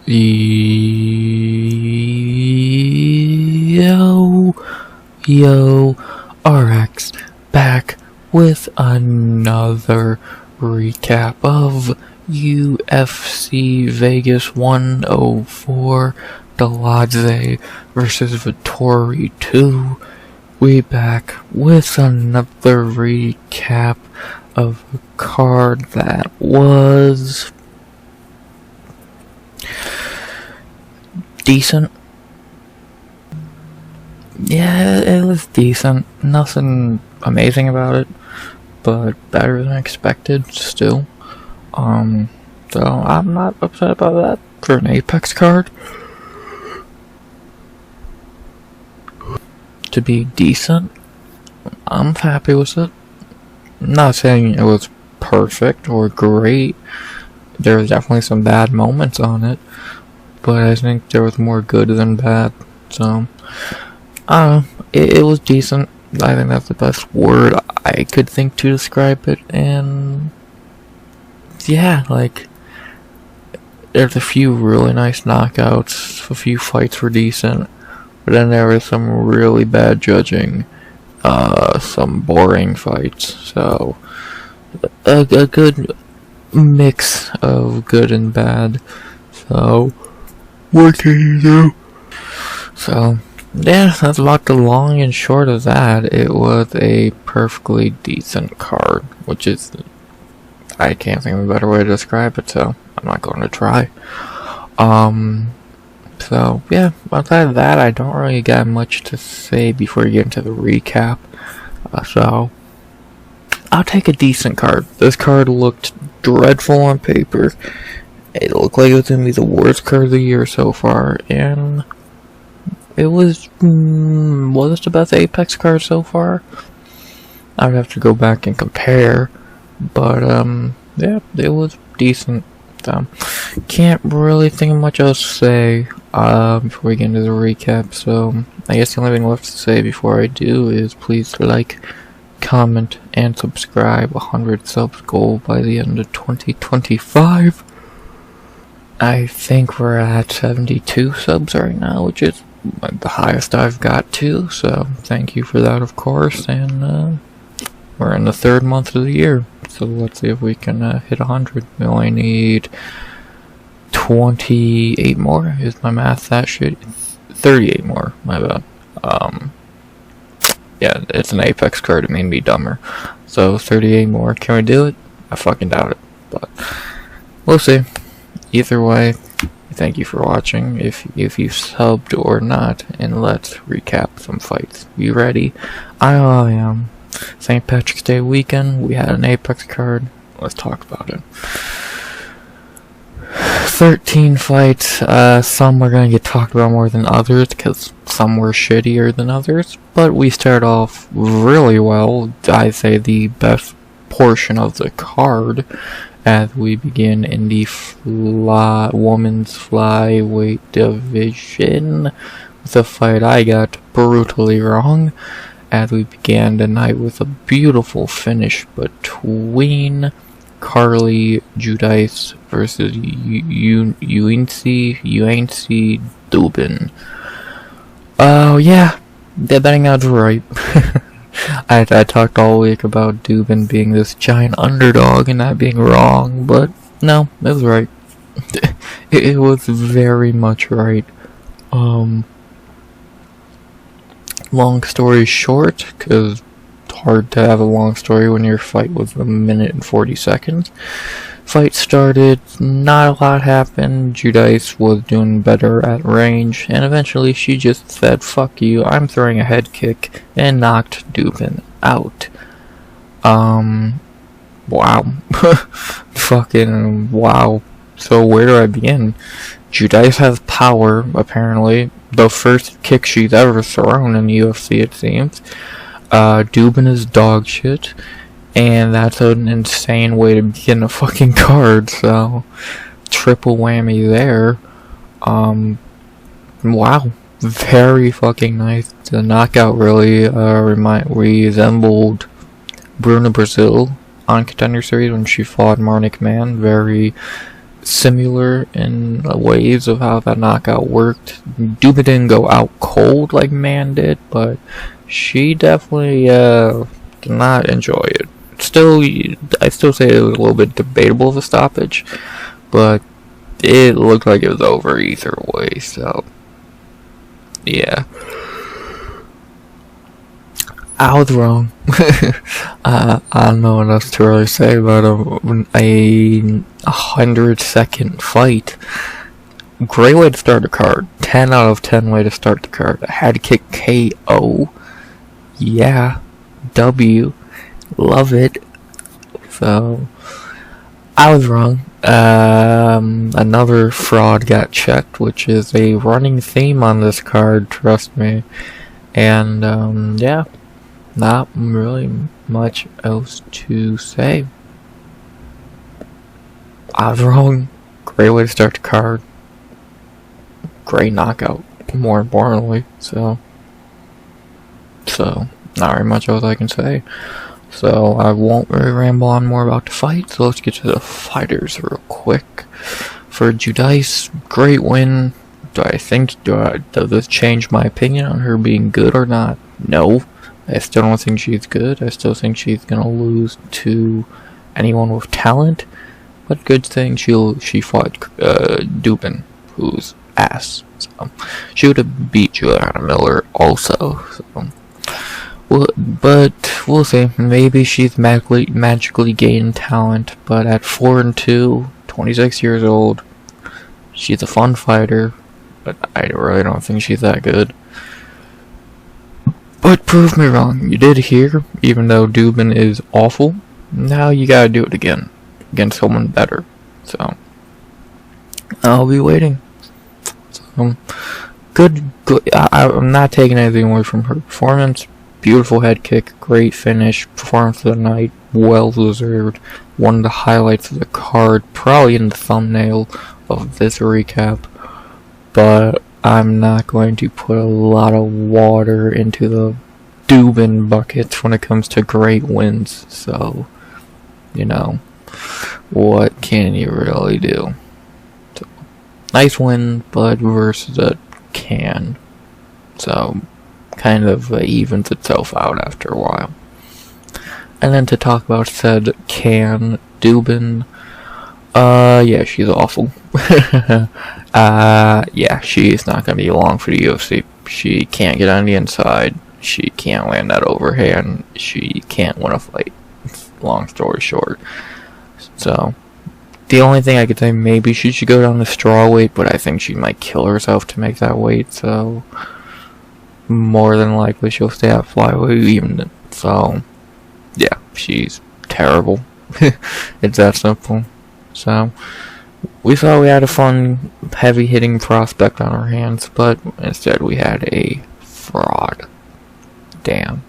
Yo, RX back with another recap of UFC Vegas 104, Dolidze versus Vettori 2. We back with another recap of a card that was decent. Yeah, it was decent. Nothing amazing about it, but better than expected still. So I'm not upset about that for an Apex card. To be decent, I'm happy with it. I'm not saying it was perfect or great. There was definitely some bad moments on it, but I think there was more good than bad. So I don't know. It was decent. I think that's the best word I could think to describe it. And yeah, like, there's a few really nice knockouts. A few fights were decent, but then there was some really bad judging. Some boring fights. So a good mix of good and bad. So what can you do? So yeah, that's about the long and short of that. It was a perfectly decent card, which is, I can't think of a better way to describe it, so I'm not going to try. So yeah, outside of that, I don't really got much to say before you get into the recap. So I'll take a decent card. This card looked dreadful on paper. It looked like it was gonna be the worst card of the year so far, and it was it the best Apex card so far? I would have to go back and compare, but yeah, it was decent. So can't really think of much else to say before we get into the recap. So I guess the only thing left to say before I do is please like, comment, and subscribe. 100 subs goal by the end of 2025. I think we're at 72 subs right now, which is the highest I've got to, so thank you for that, of course. And we're in the third month of the year, so let's see if we can hit 100. We only need 28 more. Is my math that shit? 38 more, my bad. Yeah, it's an Apex card, it made me dumber. So 38 more, can we do it? I fucking doubt it, but we'll see. Either way, thank you for watching, if you subbed or not, and let's recap some fights. You ready? I am. St. Patrick's Day weekend, we had an Apex card. Let's talk about it. 13 fights. Some are going to get talked about more than others, because some were shittier than others. But we start off really well. I'd say the best portion of the card, as we begin in the women's flyweight division with a fight I got brutally wrong, as we began the night with a beautiful finish between Carli, Judice versus Yuneisy, Duben. Oh yeah, the betting odds were right. I talked all week about Duben being this giant underdog and that being wrong, but no, it was right. It was very much right. Long story short, because it's hard to have a long story when your fight was 1 minute and 40 seconds. Fight started, not a lot happened. Judice was doing better at range, and eventually she just said, fuck you, I'm throwing a head kick, and knocked Duben out. Wow. Fucking wow. So where do I begin? Judice has power, apparently. The first kick she's ever thrown in the UFC, it seems. Duben is dog shit. And that's an insane way to begin a fucking card, so triple whammy there. Wow. Very fucking nice. The knockout really resembled Bruna Brazil on Contender Series when she fought Marnik Man. Very similar in ways of how that knockout worked. Duben didn't go out cold like Man did, but she definitely did not enjoy it. I still say it was a little bit debatable of a stoppage, but it looked like it was over either way, so yeah. I was wrong. I don't know what else to really say about a 100-second fight. Great way to start the card. 10 out of 10 way to start the card. I had to kick KO. Yeah. W. Love it. So, I was wrong. Another fraud got checked, which is a running theme on this card, trust me. And, yeah. Not really much else to say. I was wrong. Great way to start the card. Great knockout, more importantly. So not very much else I can say. So I won't really ramble on more about the fight. So let's get to the fighters real quick. For Judice, great win. Does this change my opinion on her being good or not? No. I still don't think she's good. I still think she's gonna lose to anyone with talent. But good thing she fought Duben, who's ass. So she would have beat Joanna Miller also. So. But we'll see. Maybe she's magically gained talent. But at 4-2, 26 years old, she's a fun fighter. But I really don't think she's that good. But prove me wrong, you did hear, even though Duben is awful, now you gotta do it again, against someone better. So, I'll be waiting. So, good, I'm not taking anything away from her performance. Beautiful head kick, great finish, performance of the night, well deserved. One of the highlights of the card, probably in the thumbnail of this recap. But I'm not going to put a lot of water into the Duben buckets when it comes to great wins. So, you know, what can you really do? So, nice win, but versus a can. So, kind of evens itself out after a while. And then to talk about said can, Duben, yeah, she's awful. Yeah, she's not gonna be long for the UFC. She can't get on the inside. She can't land that overhand. She can't win a fight. Long story short. So, the only thing I could say, maybe she should go down to straw weight, but I think she might kill herself to make that weight, so more than likely she'll stay at flyweight even. So, yeah, she's terrible. It's that simple. So, we thought we had a fun, heavy-hitting prospect on our hands, but instead we had a fraud. Damn.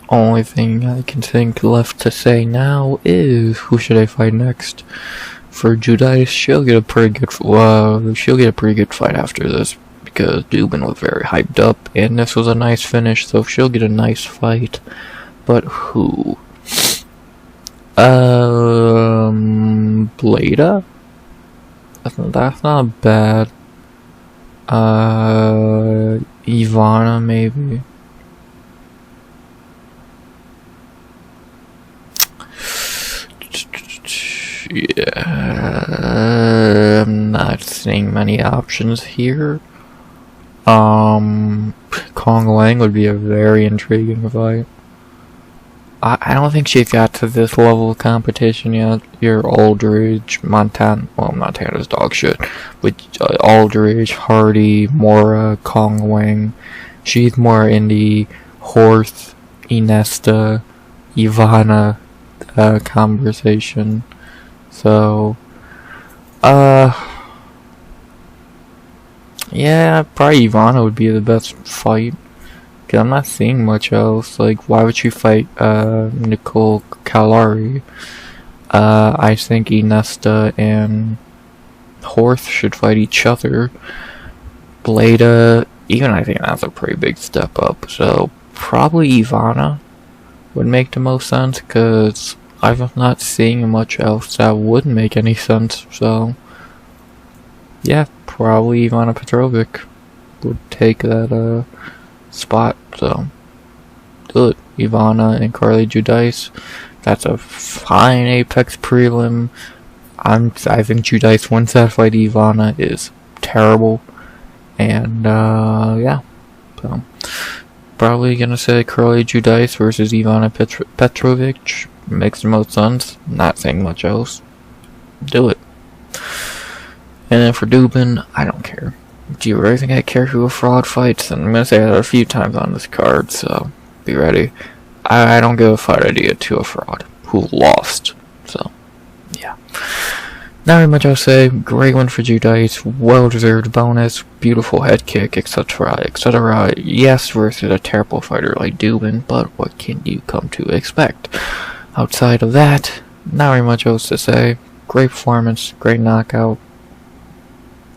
Only thing I can think left to say now is, who should I fight next? For Judice, she'll get a pretty good fight after this, because Duben was very hyped up, and this was a nice finish, so she'll get a nice fight. But who? Blada? That's not bad. Ivana, maybe. Yeah, I'm not seeing many options here. Kong Lang would be a very intriguing fight. I don't think she's got to this level of competition yet. Your Aldridge, Montana's dog shit, but Aldridge, Hardy, Mora, Kong Wang. She's more in the Horth, Inesta, Ivana conversation. So, yeah, probably Ivana would be the best fight. Cause I'm not seeing much else. Like, why would you fight Nicole Calari? I think Inesta and Horth should fight each other. Blada, even I think that's a pretty big step up. So probably Ivana would make the most sense, because I'm not seeing much else that would make any sense, so yeah, probably Ivana Petrovic would take that spot, so do it. Ivana and Carli Judice. That's a fine Apex prelim. I think Judice wins that fight. Ivana is terrible. And yeah. So probably gonna say Carli Judice versus Ivana Petrovic. Makes the most sense. Not saying much else. Do it. And then for Duben, I don't care. Do you really think I care who a fraud fights? And I'm gonna say that a few times on this card, so be ready. I don't give a fight idea to a fraud who lost. So yeah. Not very much I'll say. Great win for Judice. Well deserved bonus. Beautiful head kick, etc. etc. Yes, versus a terrible fighter like Duben, but what can you come to expect? Outside of that, not very much else to say. Great performance, great knockout.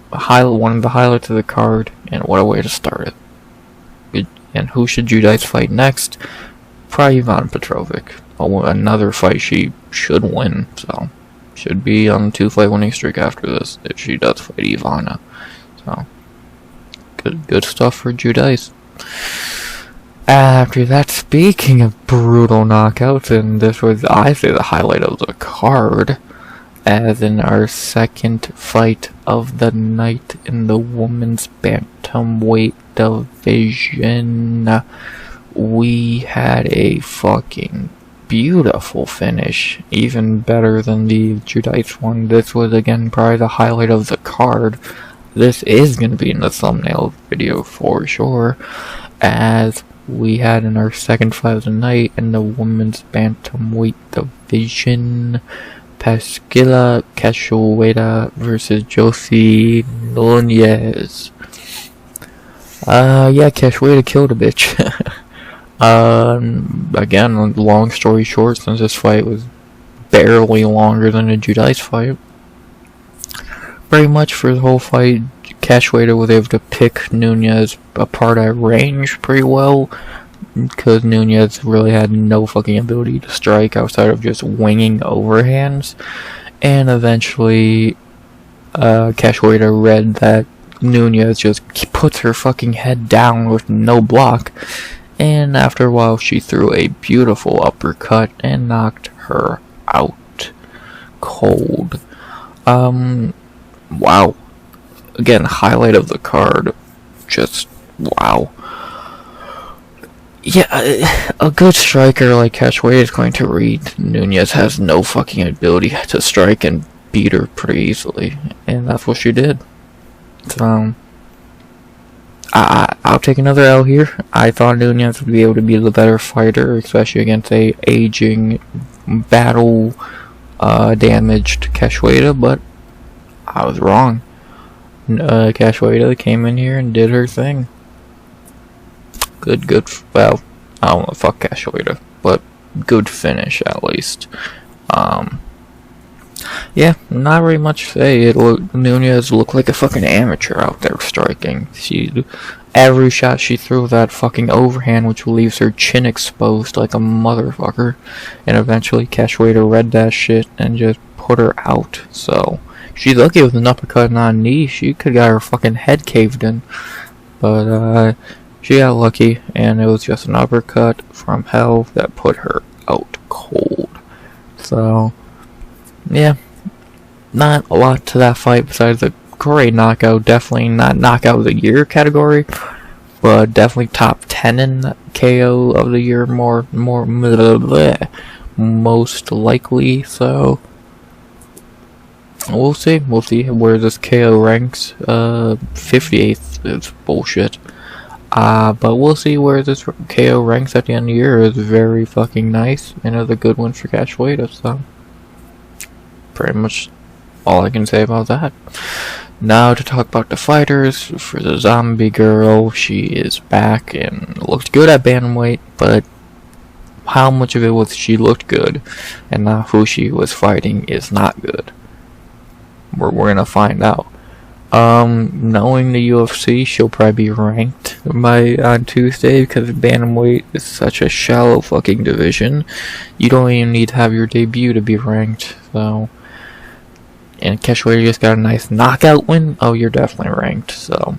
One of the highlights of the card, and what a way to start it. And who should Judice fight next? Probably Ivana Petrovic. Another fight she should win, so should be on a 2-fight winning streak after this if she does fight Ivana. So good stuff for Judice. After that, speaking of brutal knockouts, and this was, I say, the highlight of the card, as in our second fight of the night in the women's bantamweight division, we had a fucking beautiful finish, even better than the Judice one. This was again probably the highlight of the card. This is going to be in the thumbnail video for sure, as we had in our second fight of the night in the women's bantamweight division, Priscila Cachoeira versus Josie Nunes. Yeah, Cachoeira killed a bitch. Again, long story short, since this fight was barely longer than a Judice fight, very much for the whole fight, Cachoeira was able to pick Nunes apart at range pretty well, because Nunes really had no fucking ability to strike outside of just winging overhands, and eventually Cachoeira read that Nunes just puts her fucking head down with no block, and after a while she threw a beautiful uppercut and knocked her out cold. Wow. Again, highlight of the card. Just wow. Yeah, a good striker like Cachoeira is going to read Nunes has no fucking ability to strike and beat her pretty easily, and that's what she did. So I'll take another L here. I thought Nunes would be able to be the better fighter, especially against a aging, battle damaged Cachoeira, but I was wrong. Cachoeira came in here and did her thing. Good, well, I don't know, fuck Cachoeira, but good finish at least. Yeah, not very much to say. Nunes looked like a fucking amateur out there striking. Every shot she threw that fucking overhand, which leaves her chin exposed like a motherfucker. And eventually Cachoeira read that shit and just put her out. So she's lucky with an uppercut, not a knee. She could got her fucking head caved in. But she got lucky, and it was just an uppercut from hell that put her out cold. So yeah, not a lot to that fight besides a great knockout. Definitely not knockout of the year category, but definitely top 10 in KO of the year, most likely. So we'll see where this KO ranks. 58th is bullshit. But we'll see where this KO ranks at the end of the year. Is very fucking nice, and it's a good one for Cachoeira. So pretty much all I can say about that. Now to talk about the fighters. For the zombie girl, she is back and looked good at bantamweight, but how much of it was she looked good and not who she was fighting is not good. We're gonna find out. Knowing the UFC, she'll probably be ranked on Tuesday because bantamweight is such a shallow fucking division. You don't even need to have your debut to be ranked. So, and Cachoeira just got a nice knockout win. Oh, you're definitely ranked. So,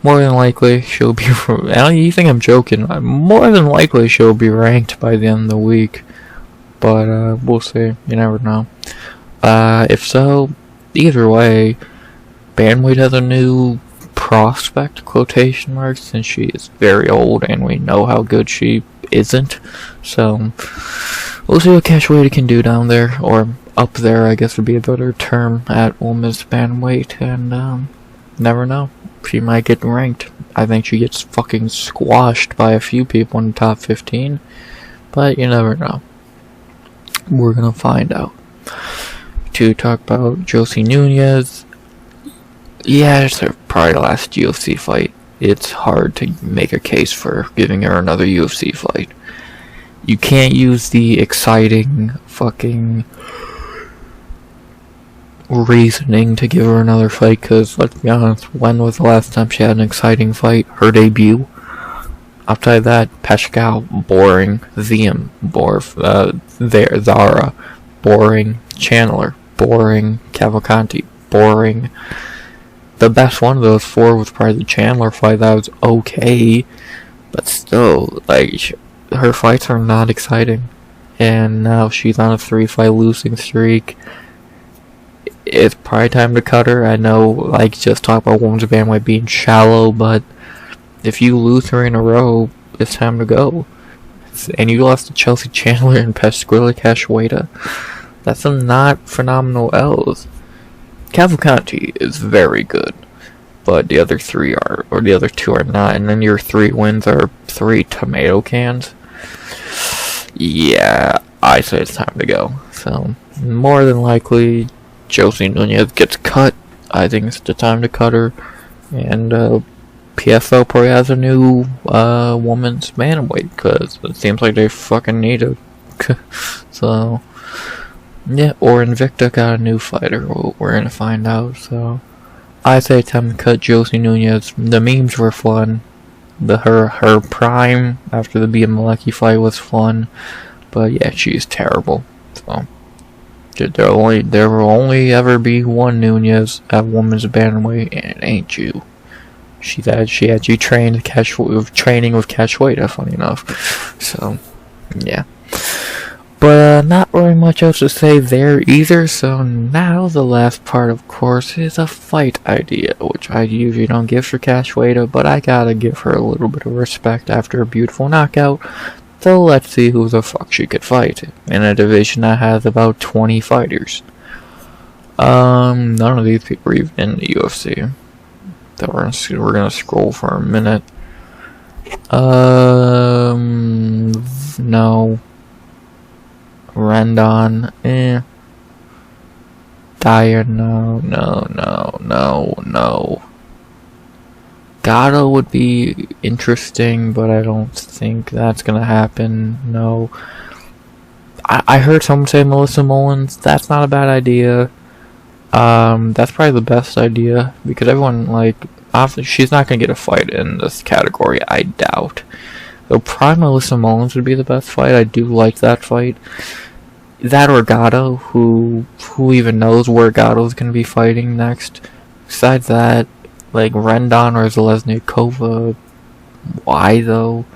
more than likely she'll be. You think I'm joking? More than likely she'll be ranked by the end of the week. But we'll see. You never know. If so, either way. Bantamweight has a new prospect, quotation marks, since she is very old and we know how good she isn't. So, we'll see what Cachoeira can do down there, or up there, I guess would be a better term, at women's bantamweight, and never know. She might get ranked. I think she gets fucking squashed by a few people in the top 15, but you never know. We're gonna find out. To talk about Josie Nunes. Yeah, it's probably the last UFC fight. It's hard to make a case for giving her another UFC fight. You can't use the exciting fucking reasoning to give her another fight, because let's be honest, when was the last time she had an exciting fight? Her debut? Outside that, Pascal, boring. Ziem, Zara, boring. Chandler, boring. Cavalcanti, boring. The best one of those four was probably the Chandler fight. That was okay, but still, like, her fights are not exciting. And now she's on a 3-fight losing streak. It's probably time to cut her. I know, like, just talk about women's bantamweight being shallow, but if you lose 3 in a row, it's time to go. And you lost to Chelsea Chandler and Priscila Cachoeira. That's some not phenomenal L's. Cavalcanti is very good, but the other 3 are, or the other 2 are not, and then your 3 wins are 3 tomato cans. Yeah, I say it's time to go. So, more than likely, Josie Nunes gets cut. I think it's the time to cut her, and PFL probably has a new woman's bantamweight, because it seems like they fucking need it. So, yeah, or Invicta got a new fighter. We're gonna find out. So, I say time to cut Josie Nunes. The memes were fun. Her prime after the Bia Malecki fight was fun, but yeah, she's terrible. So, there will only ever be one Nunes at women's bantamweight, and it ain't you. She actually training with Cachoeira, funny enough. So, yeah. But not really much else to say there either, so now the last part, of course, is a fight idea, which I usually don't give for Cachoeira, but I gotta give her a little bit of respect after a beautiful knockout, so let's see who the fuck she could fight, in a division that has about 20 fighters. None of these people are even in the UFC. So we're gonna scroll for a minute. No. Rendon, Diyar, no. Gatto would be interesting, but I don't think that's gonna happen, no. I heard someone say Melissa Mullins. That's not a bad idea. That's probably the best idea, because everyone, like, obviously she's not gonna get a fight in this category, I doubt. So probably Melissa Mullins would be the best fight. I do like that fight. That or Gatto, who even knows where Gatto's gonna be fighting next. Besides that, like Rendon or Zalesnikova, why though?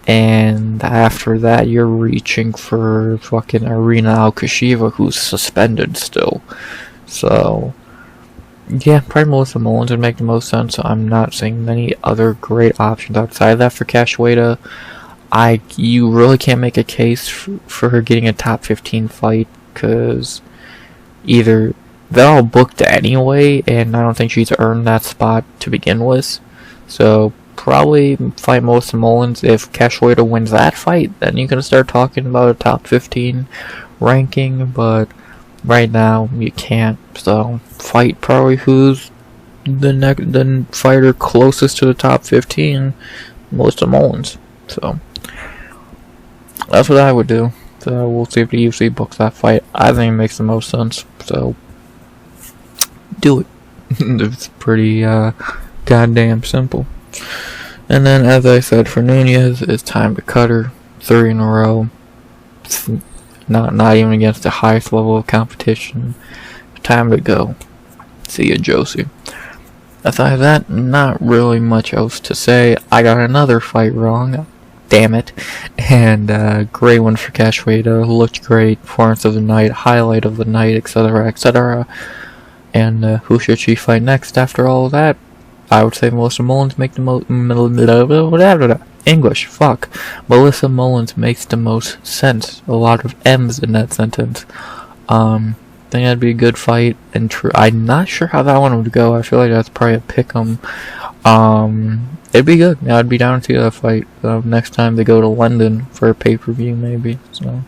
And after that, you're reaching for fucking Irina Alkasheva, who's suspended still. So, yeah, probably Melissa Mullins would make the most sense. I'm not seeing many other great options outside of that for Cachoeira. You really can't make a case for her getting a top 15 fight, because either they're all booked anyway, and I don't think she's earned that spot to begin with. So, probably fight Melissa Mullins. If Cachoeira wins that fight, then you can start talking about a top 15 ranking, but right now, you can't. So, fight probably who's the fighter closest to the top 15, Melissa Mullins. So, that's what I would do. So, we'll see if the UFC books that fight. I think it makes the most sense. So, do it. It's pretty goddamn simple. And then, as I said, for Nunes, it's time to cut her 3 in a row. It's not even against the highest level of competition. Time to go. See ya, Josie. Aside of that, not really much else to say. I got another fight wrong. Damn it. And great one for Cachoeira. Looked great. Performance of the night, highlight of the night, etc., etc. And who should she fight next after all of that? I would say Melissa Mullins make the most English, fuck. Melissa Mullins makes the most sense. A lot of M's in that sentence. I think that'd be a good fight, and I'm not sure how that one would go. I feel like that's probably a pick'em. It'd be good. Yeah, I'd be down to see that fight next time they go to London for a pay-per-view, maybe. So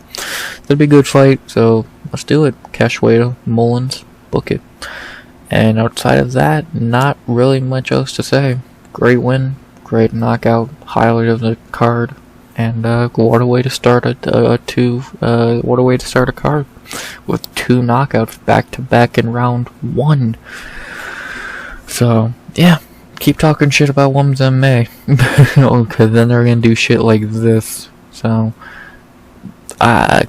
that'd be a good fight. So let's do it. Cachoeira, Mullins, book it. And outside of that, not really much else to say. Great win, great knockout, highlight of the card, and what a way to start a card with 2 knockouts back to back in round 1. So yeah, keep talking shit about women's MMA, because then they're gonna do shit like this. So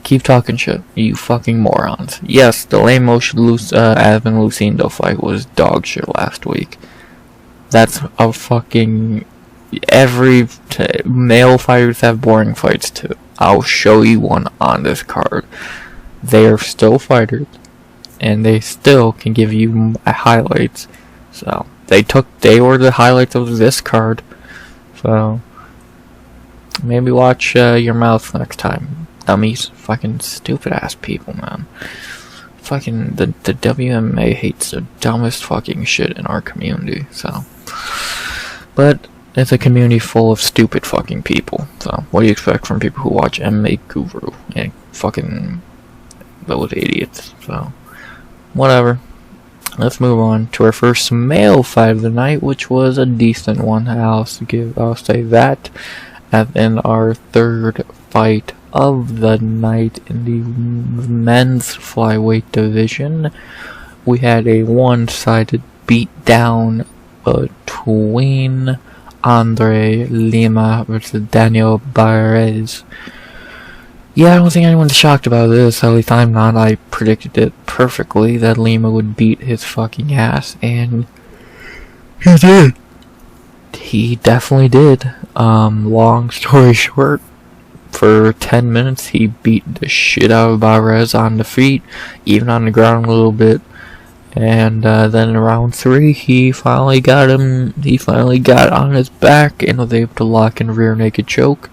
keep talking shit, you fucking morons. Yes, the Lemos Aspen Lucindo fight was dog shit last week. That's a fucking... male fighters have boring fights too. I'll show you one on this card. They are still fighters, and they still can give you highlights. So they were the highlights of this card. So maybe watch your mouth next time. Dummies. Fucking stupid ass people, man. Fucking the WMA hates the dumbest fucking shit in our community, so. But it's a community full of stupid fucking people, so what do you expect from people who watch MMA Guru and fucking those idiots? So whatever. Let's move on to our first male fight of the night, which was a decent one. I'll say that. And then our third fight of the night in the men's flyweight division, we had a one-sided beatdown between André Lima versus Daniel Barez. Yeah, I don't think anyone's shocked about this, at least I'm not. I predicted it perfectly that Lima would beat his fucking ass, and he did. He definitely did. Long story short, for 10 minutes he beat the shit out of Barez on the feet, even on the ground a little bit. And then in round 3 he finally got him. He finally got on his back and was able to lock in a rear naked choke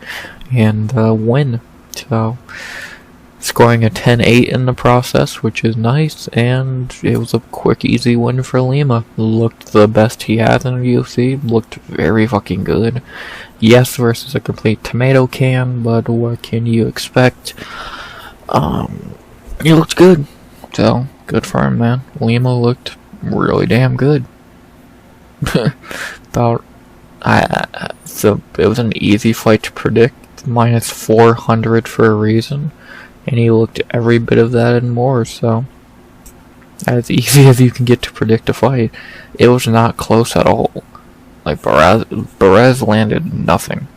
and win. So scoring a 10-8 in the process, which is nice, and it was a quick, easy win for Lima. Looked the best he has in the UFC, looked very fucking good. Yes, versus a complete tomato can, but what can you expect? He looked good, so good for him, man. Lima looked really damn good. So it was an easy fight to predict, minus 400 for a reason. And he looked every bit of that and more, so as easy as you can get to predict a fight. It was not close at all. Like, Barez landed nothing.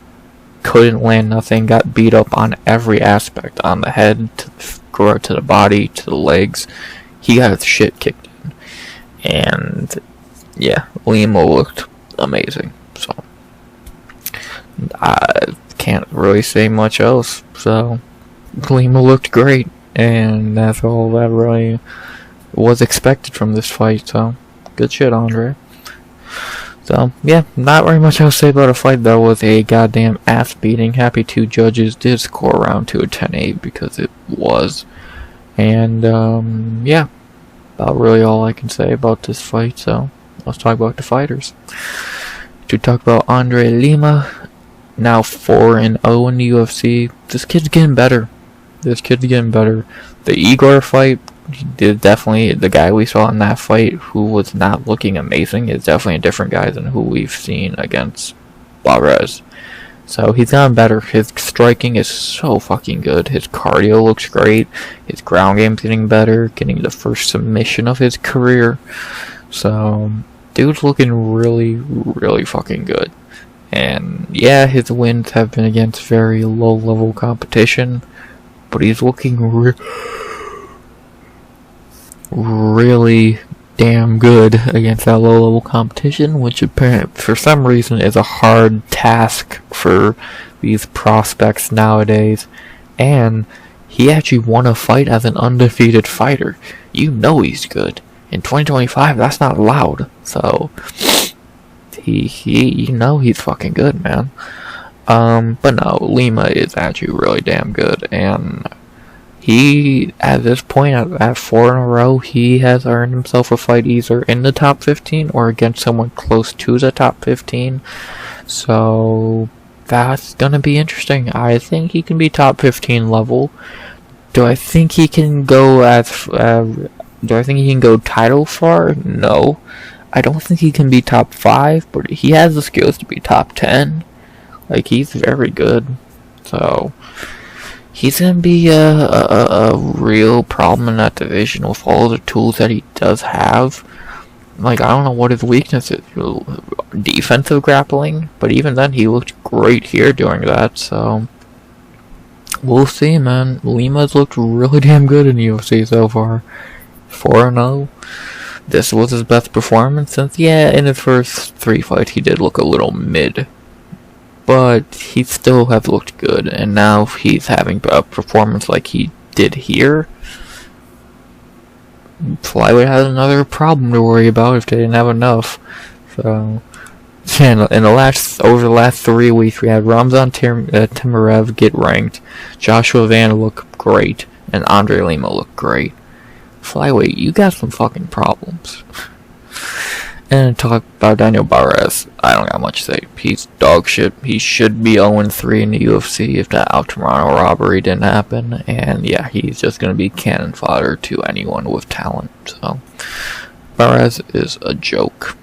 Couldn't land nothing, got beat up on every aspect. On the head, to the body, to the legs. He got his shit kicked in. And, yeah, Lima looked amazing, so I can't really say much else, so Lima looked great, and that's all that really was expected from this fight, so good shit, André. So, yeah, not very much else to say about a fight that was a goddamn ass beating. Happy 2 judges did score round 2 a 10-8 because it was. And, yeah, about really all I can say about this fight, so let's talk about the fighters. To talk about André Lima, now 4-0 in the UFC. This kid's getting better. The Igor fight, definitely the guy we saw in that fight who was not looking amazing is definitely a different guy than who we've seen against Barez. So he's gotten better. His striking is so fucking good. His cardio looks great. His ground game's getting better. Getting the first submission of his career. So, dude's looking really, really fucking good. And yeah, his wins have been against very low-level competition, but he's looking really damn good against that low-level competition, which apparently, for some reason, is a hard task for these prospects nowadays. And he actually won a fight as an undefeated fighter. You know he's good. In 2025, that's not allowed. So, you know he's fucking good, man. But no, Lima is actually really damn good, and he, at this point, at 4 in a row, he has earned himself a fight either in the top 15 or against someone close to the top 15. So that's gonna be interesting. I think he can be top 15 level. Do I think he can go do I think he can go title far? No. I don't think he can be top 5, but he has the skills to be top 10. Like, he's very good. So, he's gonna be a real problem in that division with all the tools that he does have. Like, I don't know what his weakness is. Defensive grappling, but even then, he looked great here doing that, so we'll see, man. Lima's looked really damn good in the UFC so far. 4-0. This was his best performance since, yeah, in his first 3 fights he did look a little mid. But he still has looked good, and now he's having a performance like he did here. Flyweight has another problem to worry about if they didn't have enough. So, yeah, over the last 3 weeks, we had Ramzan Timurev get ranked, Joshua Van look great, and Andre Lima look great. Flyweight, you got some fucking problems. And talk about Daniel Barez, I don't got much to say. He's dog shit. He should be 0-3 in the UFC if that Al Toronto robbery didn't happen. And yeah, he's just going to be cannon fodder to anyone with talent. So, Barez is a joke.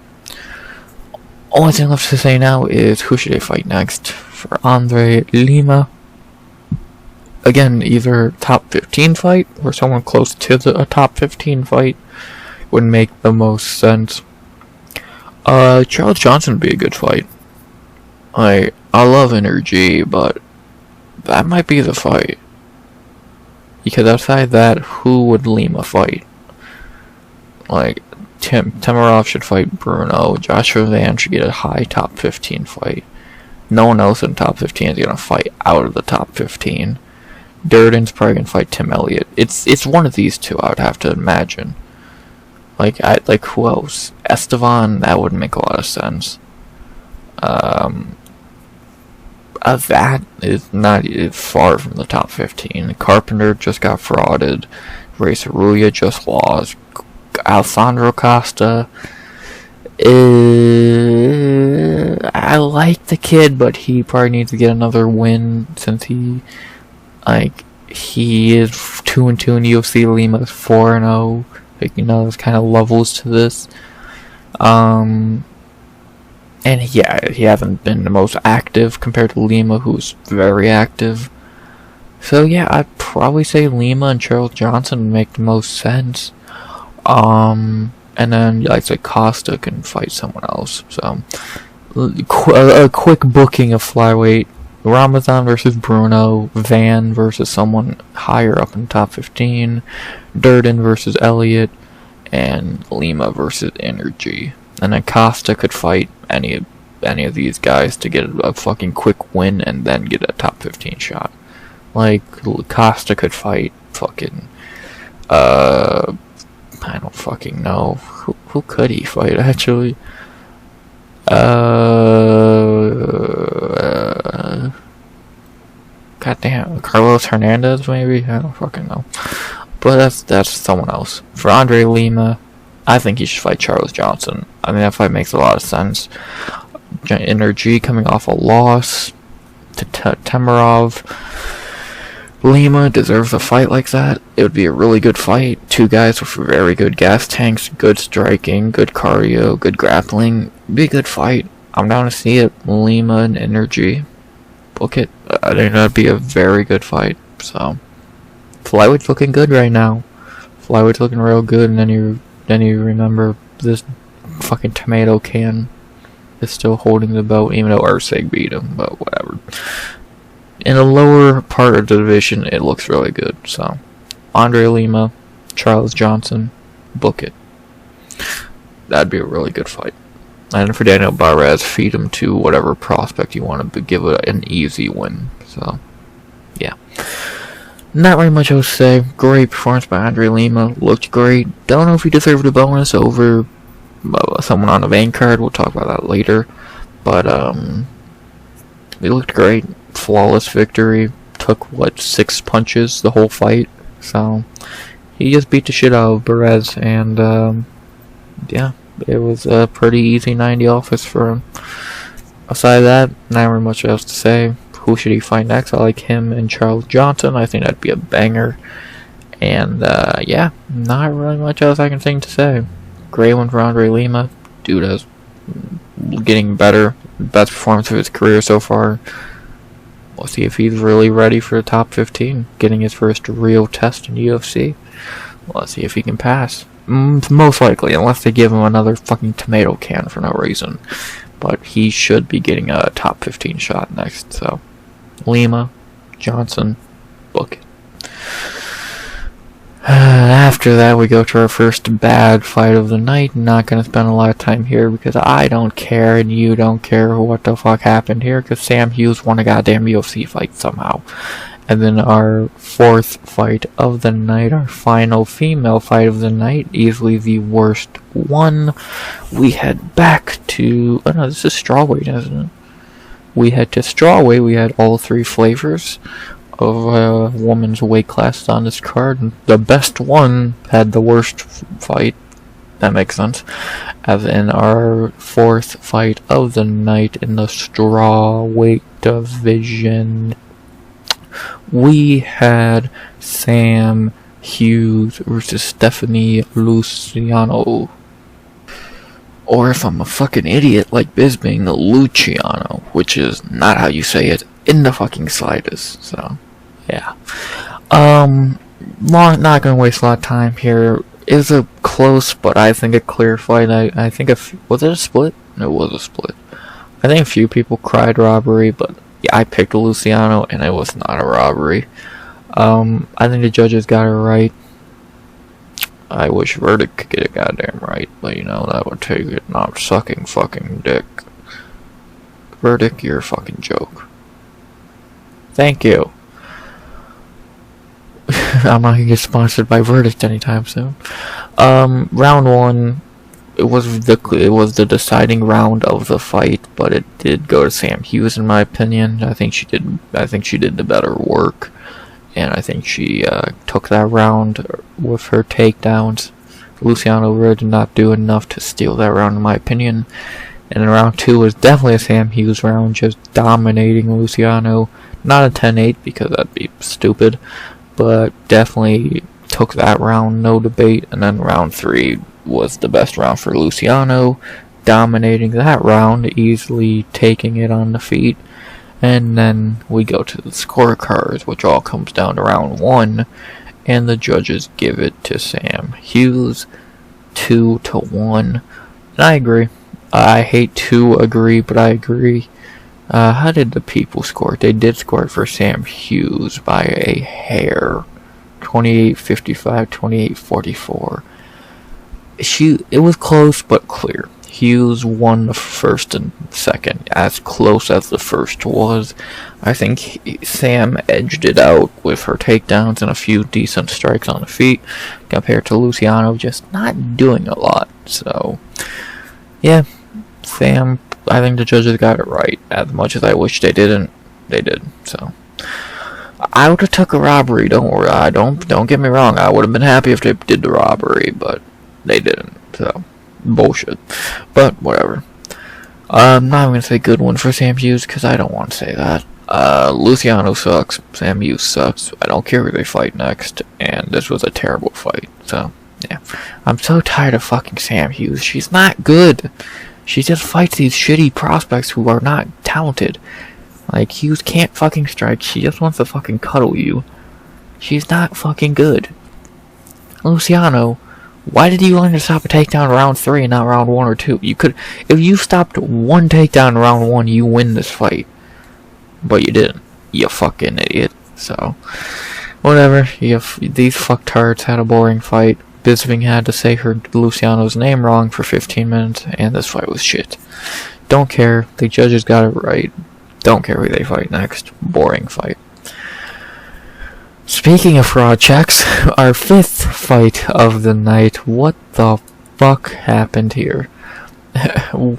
Only thing left to say now is who should they fight next? For Andre Lima, again, either top 15 fight or someone close to a top 15 fight would make the most sense. Charles Johnson would be a good fight. I love Energy, but that might be the fight. Because outside that, who would Lima fight? Like, Temerov should fight Bruno. Joshua Van should get a high top 15 fight. No one else in top 15 is gonna fight out of the top 15. Durden's probably gonna fight Tim Elliott. It's one of these two, I would have to imagine. Like who else? Estevan, that would make a lot of sense. That is not far from the top 15. Carpenter just got frauded. Ray Cerulia just lost. Alessandro Costa. I like the kid, but he probably needs to get another win since he is 2-2 in UFC. Lima's 4-0. Like, you know, there's kind of levels to this. And yeah, he hasn't been the most active compared to Lima, who's very active. So yeah, I'd probably say Lima and Charles Johnson would make the most sense. And then, like I said, Costa can fight someone else. So, a quick booking of flyweight. Ramazan versus Bruno, Van versus someone higher up in the top 15, Durden versus Elliott, and Lima versus Energy. And then Costa could fight any of these guys to get a fucking quick win and then get a top 15 shot. Like, Costa could fight fucking, I don't fucking know. Who could he fight, actually? Goddamn, Carlos Hernandez, maybe? I don't fucking know. But that's someone else. For Andre Lima, I think he should fight Charles Johnson. I mean, that fight makes a lot of sense. Energy coming off a loss to Temerov. Lima deserves a fight like that. It would be a really good fight. Two guys with very good gas tanks, good striking, good cardio, good grappling. It'd be a good fight. I'm down to see it. Lima and Energy. Book it. I think that'd be a very good fight. So, Flyweight's looking good right now. Flyweight's looking real good, and then you remember this fucking tomato can is still holding the belt, even though Usyk beat him, but whatever. In the lower part of the division, it looks really good. So, Andre Lima, Charles Johnson, book it. That'd be a really good fight. And for Daniel Barez, feed him to whatever prospect you want to give it an easy win. So, yeah. Not really much else to say. Great performance by Andre Lima. Looked great. Don't know if he deserved a bonus over someone on the main card. We'll talk about that later. But, he looked great. Flawless victory. Took, 6 punches the whole fight. So, he just beat the shit out of Barez. And, yeah. It was a pretty easy 90 office for him. Aside that, not really much else to say. Who should he fight next? I like him and Charles Johnson. I think that'd be a banger. And, yeah, not really much else I can think to say. Great one for Andre Lima. Dude is getting better. Best performance of his career so far. We'll see if he's really ready for the top 15. Getting his first real test in UFC. Let's see if he can pass. Most likely, unless they give him another fucking tomato can for no reason. But he should be getting a top 15 shot next. So, Lima, Johnson, book it. After that, we go to our first bad fight of the night. Not going to spend a lot of time here because I don't care and you don't care what the fuck happened here because Sam Hughes won a goddamn UFC fight somehow. And then our fourth fight of the night, our final female fight of the night, easily the worst one. We head back to... Oh no, this is strawweight, isn't it? We head to strawweight. We had all 3 flavors of a woman's weight class on this card. And the best one had the worst fight. That makes sense. As in our fourth fight of the night in the strawweight division, we had Sam Hughes versus Stephanie Luciano. Or if I'm a fucking idiot like Bisbing, Luciano, which is not how you say it in the fucking slightest. So, yeah. Not gonna waste a lot of time here. It was a close, but I think a clear fight. I think was it a split? It was a split. I think a few people cried robbery, but yeah, I picked Luciano, and it was not a robbery. I think the judges got it right. I wish Verdict could get it goddamn right, but you know, that would take it not sucking fucking dick. Verdict, you're a fucking joke. Thank you. I'm not gonna get sponsored by Verdict anytime soon. Round 1. It was the deciding round of the fight, but it did go to Sam Hughes in my opinion. I think she did the better work, and I think she took that round with her takedowns. Luciano really did not do enough to steal that round in my opinion. And then round 2 was definitely a Sam Hughes round, just dominating Luciano. Not a 10-8 because that'd be stupid, but definitely took that round, no debate. And then round 3 was the best round for Luciano, dominating that round, easily taking it on the feet. And then we go to the scorecards, which all comes down to round 1, and the judges give it to Sam Hughes 2-1. And I agree. I hate to agree, but I agree. How did the people score it? They did score it for Sam Hughes by a hair. 28-55, 28-44. It was close but clear. Hughes won the first and second, as close as the first was. I think Sam edged it out with her takedowns and a few decent strikes on the feet, compared to Luciano just not doing a lot. So, yeah, Sam, I think the judges got it right. As much as I wish they didn't, they did. So, I would have took a robbery. Don't worry. Don't get me wrong. I would have been happy if they did the robbery, but they didn't. So, bullshit. But whatever. I'm not going to say good one for Sam Hughes because I don't want to say that. Luciano sucks. Sam Hughes sucks. I don't care who they fight next. And this was a terrible fight. So, yeah. I'm so tired of fucking Sam Hughes. She's not good. She just fights these shitty prospects who are not talented. Like, Hughes can't fucking strike. She just wants to fucking cuddle you. She's not fucking good. Luciano Why did you learn to stop a takedown round 3 and not round 1 or 2? You could, if you stopped one takedown in round 1, you win this fight. But you didn't. You fucking idiot. So, whatever. These fucktards had a boring fight. Bisping had to say Luciano's name wrong for 15 minutes, and this fight was shit. Don't care. The judges got it right. Don't care who they fight next. Boring fight. Speaking of fraud checks, our 5th fight of the night. What the fuck happened here? How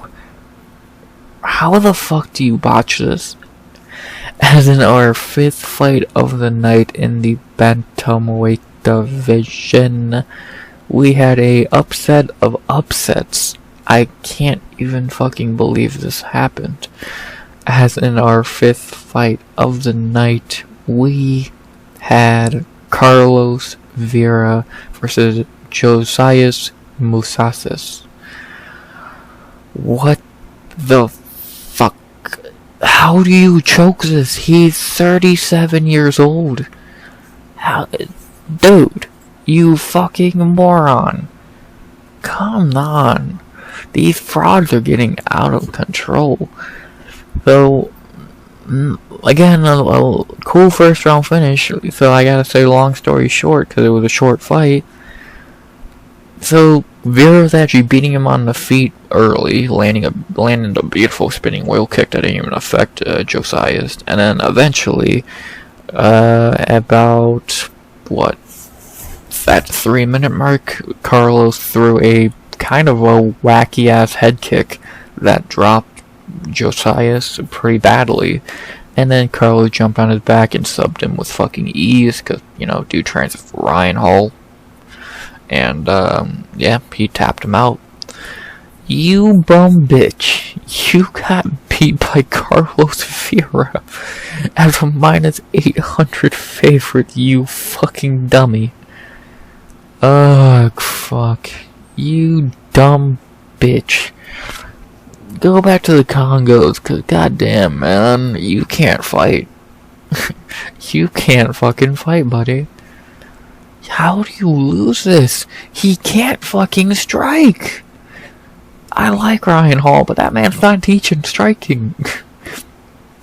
the fuck do you botch this? As in our 5th fight of the night in the bantamweight division, we had a upset of upsets. I can't even fucking believe this happened. As in our 5th fight of the night, we had Carlos Vera versus Josias Musasa. What the fuck? How do you choke this? He's 37 years old. How, dude, you fucking moron. Come on. These frauds are getting out of control. So, again, a cool first round finish. So I gotta say, long story short, because it was a short fight. So Vera was actually beating him on the feet early, landing a beautiful spinning wheel kick that didn't even affect Josias, and then eventually, about what, that 3-minute mark, Carlos threw a kind of a wacky ass head kick that dropped Josias pretty badly. And then Carlos jumped on his back and subbed him with fucking ease, because, you know, dude trains with Ryan Hall. And, yeah, he tapped him out. You bum bitch. You got beat by Carlos Vera as a -800 favorite, you fucking dummy. Ugh, fuck. You dumb bitch. Go back to the Congos, cause goddamn, man, you can't fight. You can't fucking fight, buddy. How do you lose this? He can't fucking strike. I like Ryan Hall, but that man's not teaching striking.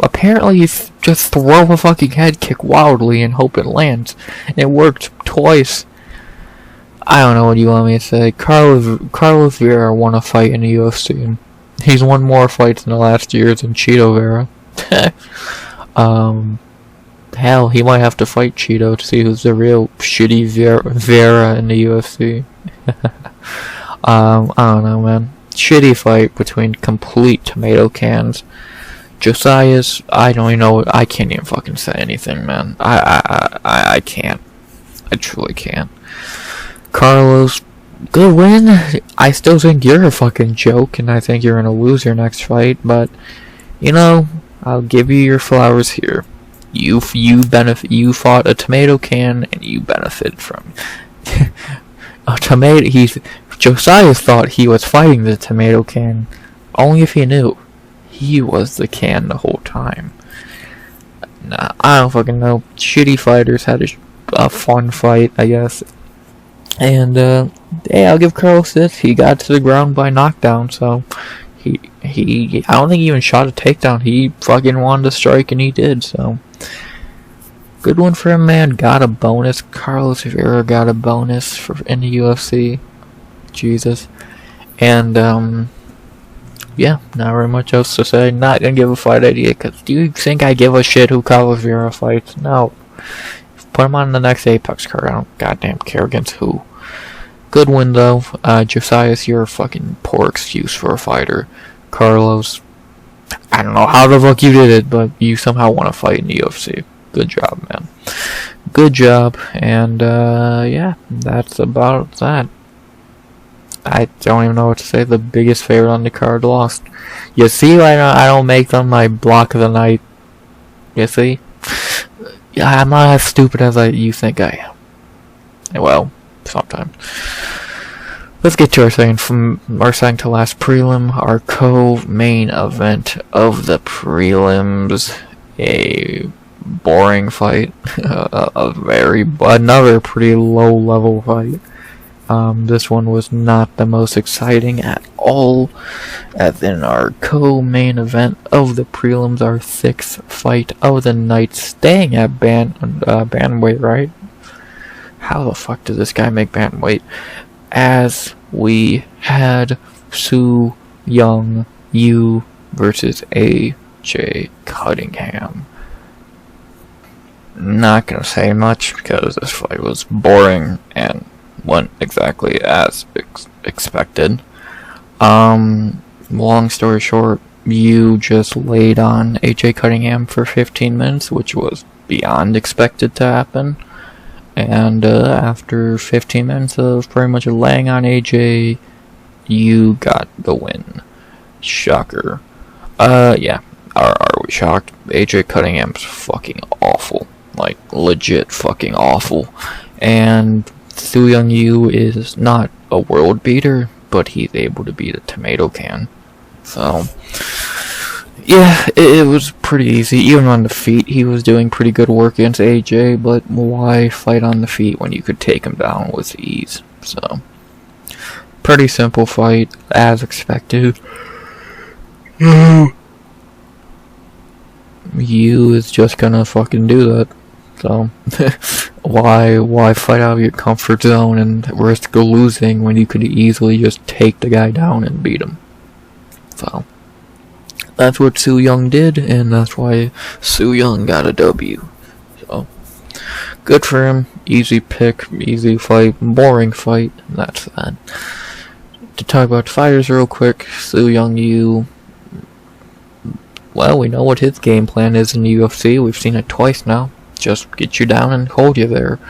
Apparently, he's just throw a fucking head kick wildly and hope it lands. And it worked twice. I don't know what you want me to say. Carlos Vera won a fight in the UFC. He's won more fights in the last year than Cheeto Vera. Hell, he might have to fight Cheeto to see who's the real shitty Vera in the UFC. I don't know, man. Shitty fight between complete tomato cans. Josias, I don't even know. I can't even fucking say anything, man. I can't. I truly can't. Carlos, good win. I still think you're a fucking joke, and I think you're gonna lose your next fight. But you know, I'll give you your flowers here. You fought a tomato can, and you benefited from a tomato. Josias thought he was fighting the tomato can, only if he knew he was the can the whole time. Nah, I don't fucking know. Shitty fighters had a fun fight, I guess. And hey, I'll give Carlos this. He got to the ground by knockdown, so he I don't think he even shot a takedown. He fucking wanted to strike, and he did. So good one for him, man. Got a bonus. Carlos Vera got a bonus in the UFC. Jesus. And yeah, not very much else to say. Not gonna give a fight idea, because do you think I give a shit who Carlos Vera fights? No. Put him on the next Apex card. I don't goddamn care against who. Good win though. Josias, you're a fucking poor excuse for a fighter. Carlos, I don't know how the fuck you did it, but you somehow won a fight in the UFC. Good job, man. Good job. And yeah, that's about that. I don't even know what to say. The biggest favorite on the card lost. You see, I don't make them my block of the night. You see? Yeah, I'm not as stupid as you think I am. Well, sometimes. Let's get to our second to last prelim, our co-main event of the prelims. A boring fight, another pretty low level fight. This one was not the most exciting at all. As in our co-main event of the prelims, our 6th fight of the night, staying at bantamweight, right? How the fuck does this guy make bantamweight? As we had Seung Yu versus AJ Cunningham. Not gonna say much because this fight was boring and went exactly as expected. Long story short, Yu just laid on AJ Cunningham for 15 minutes, which was beyond expected to happen. And after 15 minutes of pretty much laying on AJ, Yu got the win. Shocker. Yeah. Are we shocked? AJ Cunningham's fucking awful. Like, legit fucking awful. And Seung Yu is not a world beater, but he's able to beat a tomato can. So, yeah, it was pretty easy. Even on the feet, he was doing pretty good work against AJ, but why fight on the feet when you could take him down with ease? So, pretty simple fight, as expected. Yu is just gonna fucking do that. So, why fight out of your comfort zone and risk losing when you could easily just take the guy down and beat him? So, that's what Seung did, and that's why Seung got a W. So, good for him. Easy pick, easy fight, boring fight, and that's that. To talk about the fighters real quick, Seung Yu, well, we know what his game plan is in the UFC. We've seen it twice now. Just get you down and hold you there.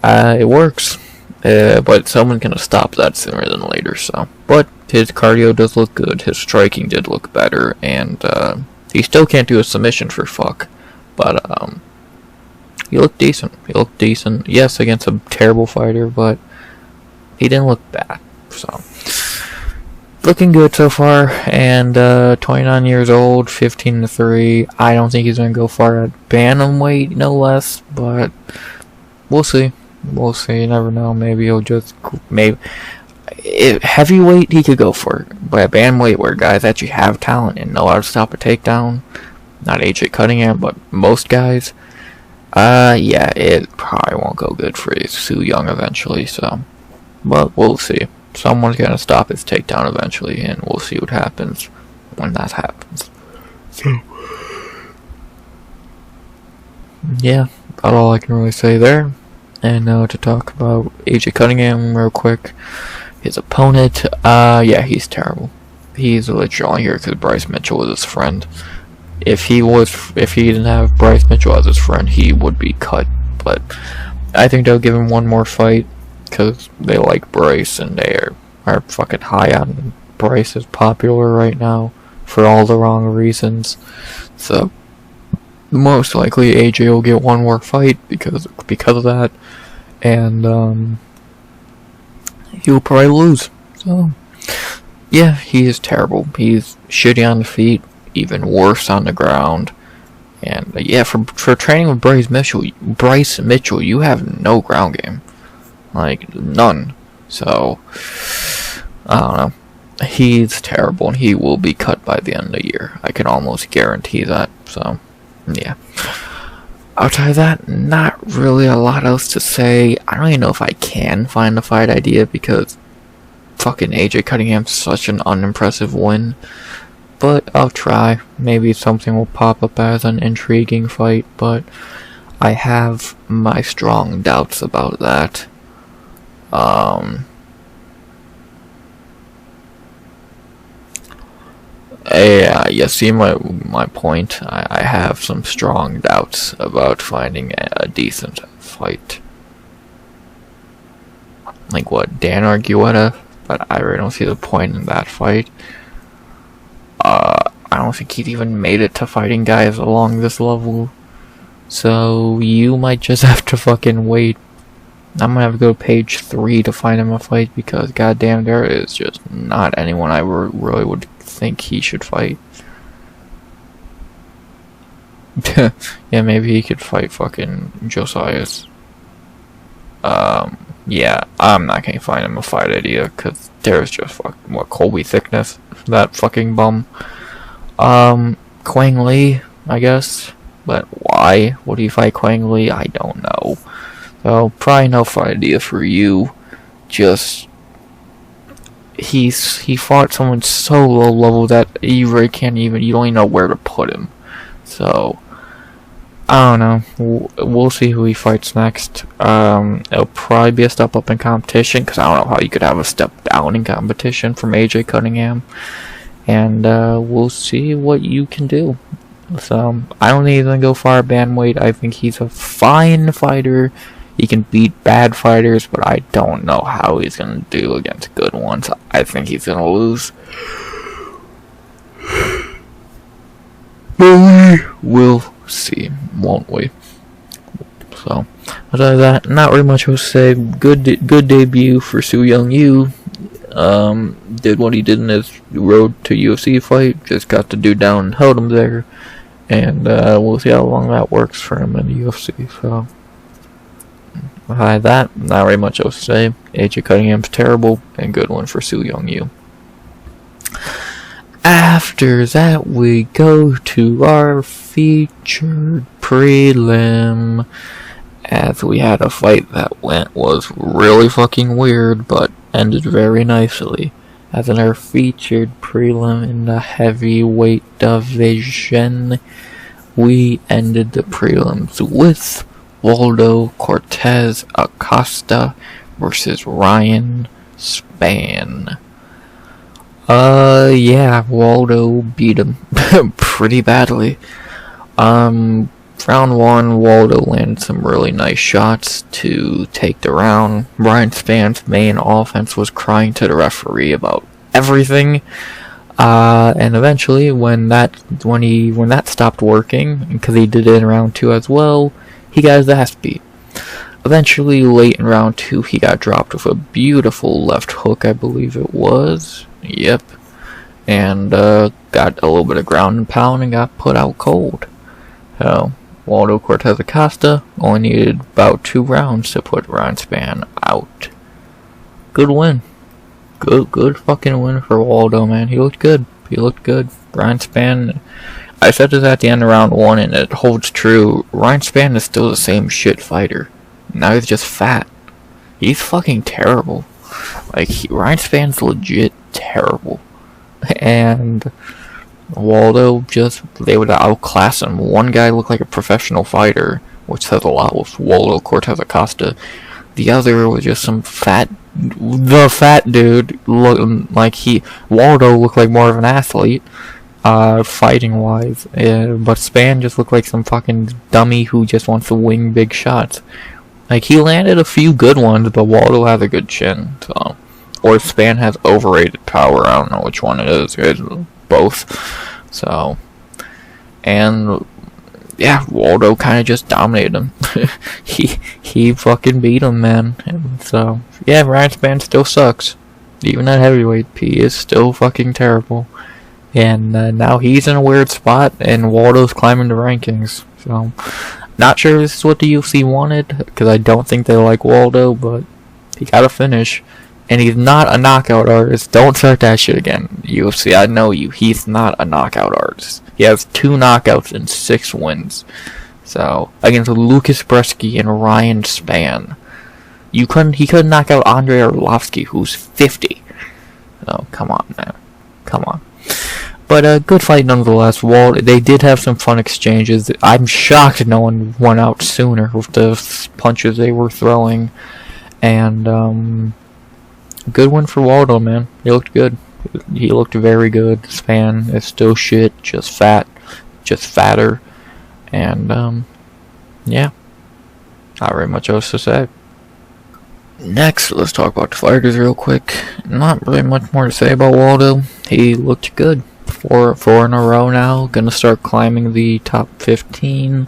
It works. But someone's gonna stop that sooner than later, so. But his cardio does look good. His striking did look better. And he still can't do a submission for fuck. But he looked decent. He looked decent. Yes, against a terrible fighter, but he didn't look bad. So, looking good so far, and 29 years old, 15-3. I don't think he's going to go far at bantamweight, no less, but we'll see. We'll see. You never know. Maybe he'll just... heavyweight, he could go for it. But at bantamweight, where guys actually have talent and know how to stop a takedown, not AJ Cunningham, but most guys, yeah, it probably won't go good for Seung eventually, so... But we'll see. Someone's gonna stop his takedown eventually, and we'll see what happens when that happens. So, yeah, that's all I can really say there. And now to talk about AJ Cunningham real quick. His opponent, yeah, he's terrible. He's literally here because Bryce Mitchell was his friend. If he didn't have Bryce Mitchell as his friend, he would be cut. But I think they'll give him one more fight, because they like Bryce and they are fucking high on him. Bryce is popular right now for all the wrong reasons. So, most likely AJ will get one more fight because of that. And, he'll probably lose. So, yeah, he is terrible. He's shitty on the feet, even worse on the ground. And, yeah, for training with Bryce Mitchell, you have no ground game. Like, none. So, I don't know. He's terrible, and he will be cut by the end of the year. I can almost guarantee that. So, yeah. Outside of that, not really a lot else to say. I don't even know if I can find a fight idea, because fucking AJ Cunningham's such an unimpressive win. But I'll try. Maybe something will pop up as an intriguing fight, but I have my strong doubts about that. Yeah, you see my point. I have some strong doubts about finding a decent fight. Like what, Dan Argueta? But I really don't see the point in that fight. I don't think he'd even made it to fighting guys along this level. So you might just have to fucking wait. I'm gonna have to go to page 3 to find him a fight, because goddamn, there is just not anyone I really would think he should fight. Yeah, maybe he could fight fucking Josias. yeah, I'm not gonna find him a fight idea, because there's just fucking, what, Colby Thickness? That fucking bum. Quang Lee, I guess. But why would he fight Quang Lee? I don't know. So, probably no fight idea for you. Just, he fought someone so low level that you really can't even, you don't even know where to put him. So, I don't know. We'll see who he fights next. It'll probably be a step up in competition, because I don't know how you could have a step down in competition from AJ Cunningham. And we'll see what you can do. So, I don't even go far bantamweight. I think he's a fine fighter. He can beat bad fighters, but I don't know how he's going to do against good ones. I think he's going to lose. But we will see, won't we? So, other than that, not really much to say. Good debut for Seung Yu. Did what he did in his road to UFC fight. Just got the dude down and held him there. And we'll see how long that works for him in the UFC. So, behind that, not very much else to say. AJ Cunningham's terrible, and good one for Seung Yu. After that, we go to our featured prelim, as we had a fight that was really fucking weird, but ended very nicely. As in our featured prelim in the heavyweight division, we ended the prelims with Waldo Cortes-Acosta versus Ryan Spann. Yeah, Waldo beat him pretty badly. Round one, Waldo landed some really nice shots to take the round. Ryan Spann's main offense was crying to the referee about everything. And eventually, when that stopped working, because he did it in round two as well, he got his ass beat. Eventually, late in round two, he got dropped with a beautiful left hook, I believe it was. Yep. And got a little bit of ground and pound and got put out cold. So, Waldo Cortes-Acosta only needed about 2 rounds to put Ryan Spann out. Good win. Good fucking win for Waldo, man. He looked good. Ryan Spann, I said this at the end of round one, and it holds true. Ryan Spann is still the same shit fighter. Now he's just fat. He's fucking terrible. Like, Ryan Spann's legit terrible. And Waldo they would outclass him. One guy looked like a professional fighter, which says a lot with Waldo Cortes-Acosta. The other was just some fat dude, looking like Waldo looked like more of an athlete, fighting wise. But Spann just looked like some fucking dummy who just wants to wing big shots. Like, he landed a few good ones, but Waldo has a good chin, so. Or Spann has overrated power, I don't know which one it is. It's both. So, and yeah, Waldo kind of just dominated him. he fucking beat him, man. And so, yeah, Ryan Spann still sucks. Even at heavyweight, he is still fucking terrible. And now he's in a weird spot, and Waldo's climbing the rankings. So, not sure this is what the UFC wanted, because I don't think they like Waldo, but he got a finish. And he's not a knockout artist. Don't start that shit again, UFC. I know you. He's not a knockout artist. He has 2 knockouts and 6 wins. So, against Lucas Bresky and Ryan Spann. He couldn't knock out André Arlovsky, who's 50. Oh, come on, man. Come on. But a good fight nonetheless. They did have some fun exchanges. I'm shocked no one went out sooner with the punches they were throwing. And, good one for Waldo, man. He looked good. He looked very good. Spann is still shit, just fatter. And, yeah. Not very much else to say. Next, let's talk about the fighters real quick. Not really much more to say about Waldo. He looked good. 4 in a row now. Gonna start climbing the top 15.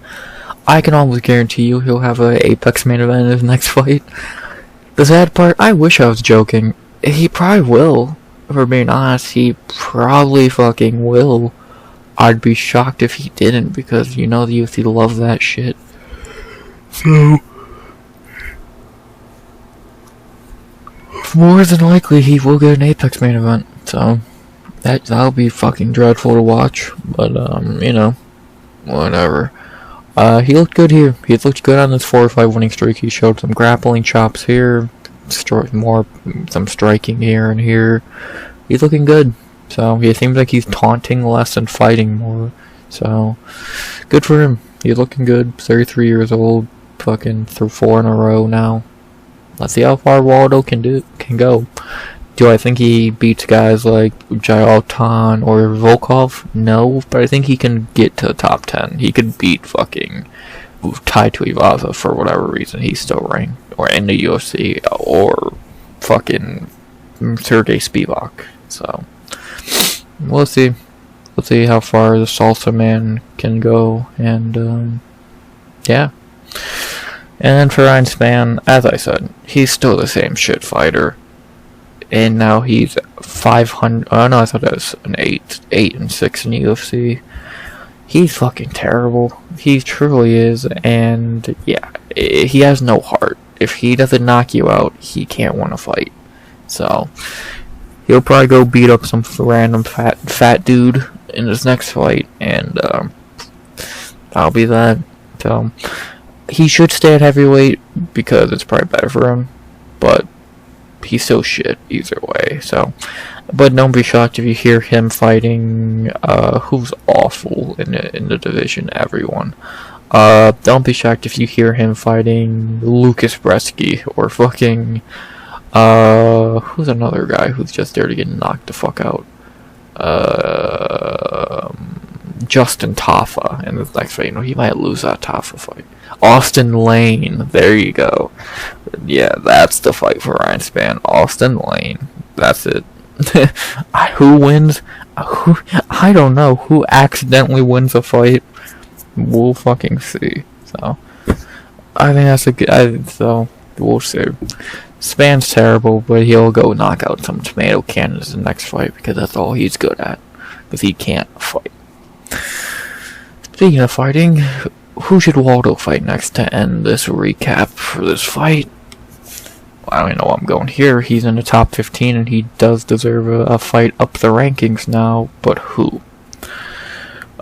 I can almost guarantee you he'll have a Apex main event in his next fight. The sad part, I wish I was joking. He probably will. If we're being honest, he probably fucking will. I'd be shocked if he didn't, because you know the UFC loves that shit. So, more than likely he will get an Apex main event. So that'll be fucking dreadful to watch. But you know, whatever. He looked good here. He looked good on this 4-5 winning streak. He showed some grappling chops here, some striking here and here. He's looking good. So he seems like he's taunting less and fighting more. So good for him. He's looking good. 33 years old. Fucking through 4 in a row now. Let's see how far Waldo can go. Do I think he beats guys like Jayaltan or Volkov? No, but I think he can get to the top 10. He could beat fucking Tai Tuivasa for whatever reason he's still ranked, or in the UFC, or fucking Sergey Spivak. So we'll see. Let's see how far the Salsa Man can go, and yeah. And then for Ryan Spann, as I said, he's still the same shit fighter. And now he's 500. Oh no, I thought that was an 8-6 in the UFC. He's fucking terrible. He truly is. And yeah, he has no heart. If he doesn't knock you out, he can't win a fight. So he'll probably go beat up some random fat dude in his next fight, and that'll be that. So he should stay at heavyweight because it's probably better for him. But he's still shit either way. So, but don't be shocked if you hear him fighting who's awful in the division. Everyone. Don't be shocked if you hear him fighting Lucas Bresky or fucking who's another guy who's just there to get knocked the fuck out. Justin Tafa in this next fight. You know, he might lose that Tafa fight. Austin Lane, there you go. Yeah, that's the fight for Ryan Spann. Austin Lane, that's it. Who wins? I don't know. Who accidentally wins a fight? We'll fucking see. So I think that's a good. So we'll see. Spann's terrible, but he'll go knock out some tomato cannons in the next fight because that's all he's good at. Because he can't fight. Speaking of fighting, who should Waldo fight next to end this recap for this fight? I don't even know why I'm going here. He's in the top 15 and he does deserve a fight up the rankings now, but who?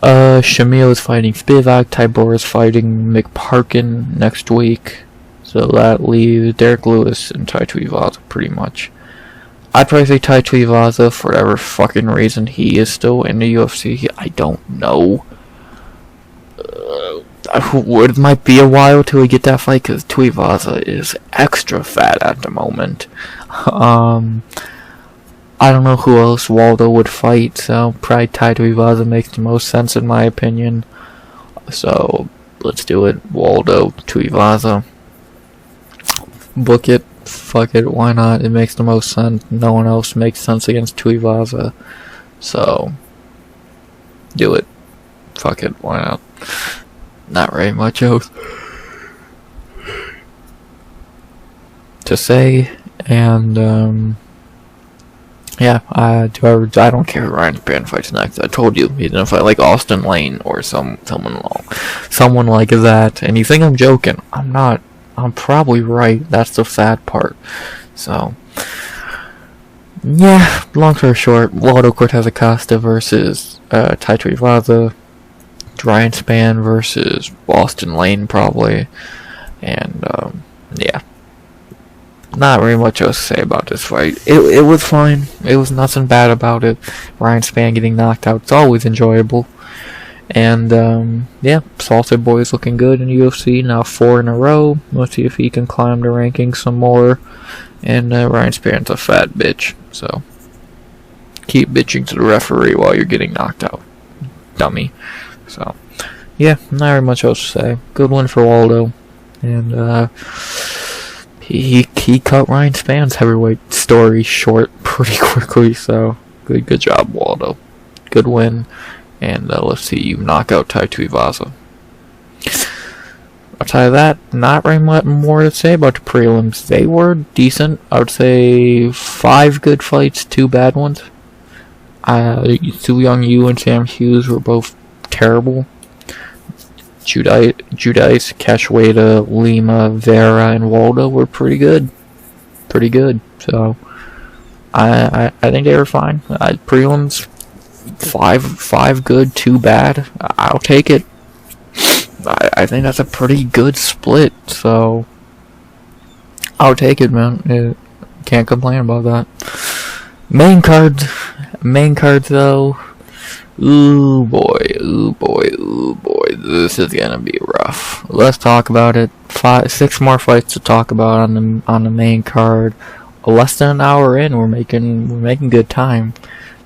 Shamil is fighting Spivak, Tybor is fighting McParkin next week, so that leaves Derek Lewis and Tai Tuivasa pretty much. I'd probably say Tai Tuivasa for whatever fucking reason he is still in the UFC. I don't know. It might be a while till we get that fight because Tuivasa is extra fat at the moment. I don't know who else Waldo would fight, so probably Tai Tuivasa makes the most sense in my opinion. So let's do it. Waldo, Tuivasa. Book it. Fuck it. Why not? It makes the most sense. No one else makes sense against Tuivasa. So do it. Fuck it. Why not? Not very much else to say, and yeah, I don't care who Ryan Spann fights next. I told you he's gonna fight like Austin Lane or someone like that. And you think I'm joking? I'm not. I'm probably right. That's the sad part. So yeah, long story short, Waldo Cortes-Acosta versus Tai Tuivasa. Ryan Spann versus Austin Lane probably, and yeah, not very much else to say about this fight. It was fine. It was nothing bad about it. Ryan Spann getting knocked out, it's always enjoyable. And yeah, Salsa Boy is looking good in the UFC now, 4 in a row. Let's see if he can climb the rankings some more. And Ryan Spann's a fat bitch, so keep bitching to the referee while you're getting knocked out, dummy. So, yeah, not very much else to say. Good one for Waldo. And, he cut Ryan Spann's heavyweight story short pretty quickly, so good job, Waldo. Good win. And, let's see you knock out Tai Tuivasa. Outside of that, not very much more to say about the prelims. They were decent. I would say 5 good fights, 2 bad ones. Su Young Yu and Sam Hughes were both terrible. Judice, Cachoeira, Lima, Vera, and Waldo were pretty good. pretty good. So I think they were fine. Prelims, five good, 2 bad. I'll take it. I think that's a pretty good split. So I'll take it, man. Can't complain about that. Main cards though. Ooh boy, this is gonna be rough. Let's talk about it. 6 more fights to talk about on the main card. Less than an hour in, we're making good time.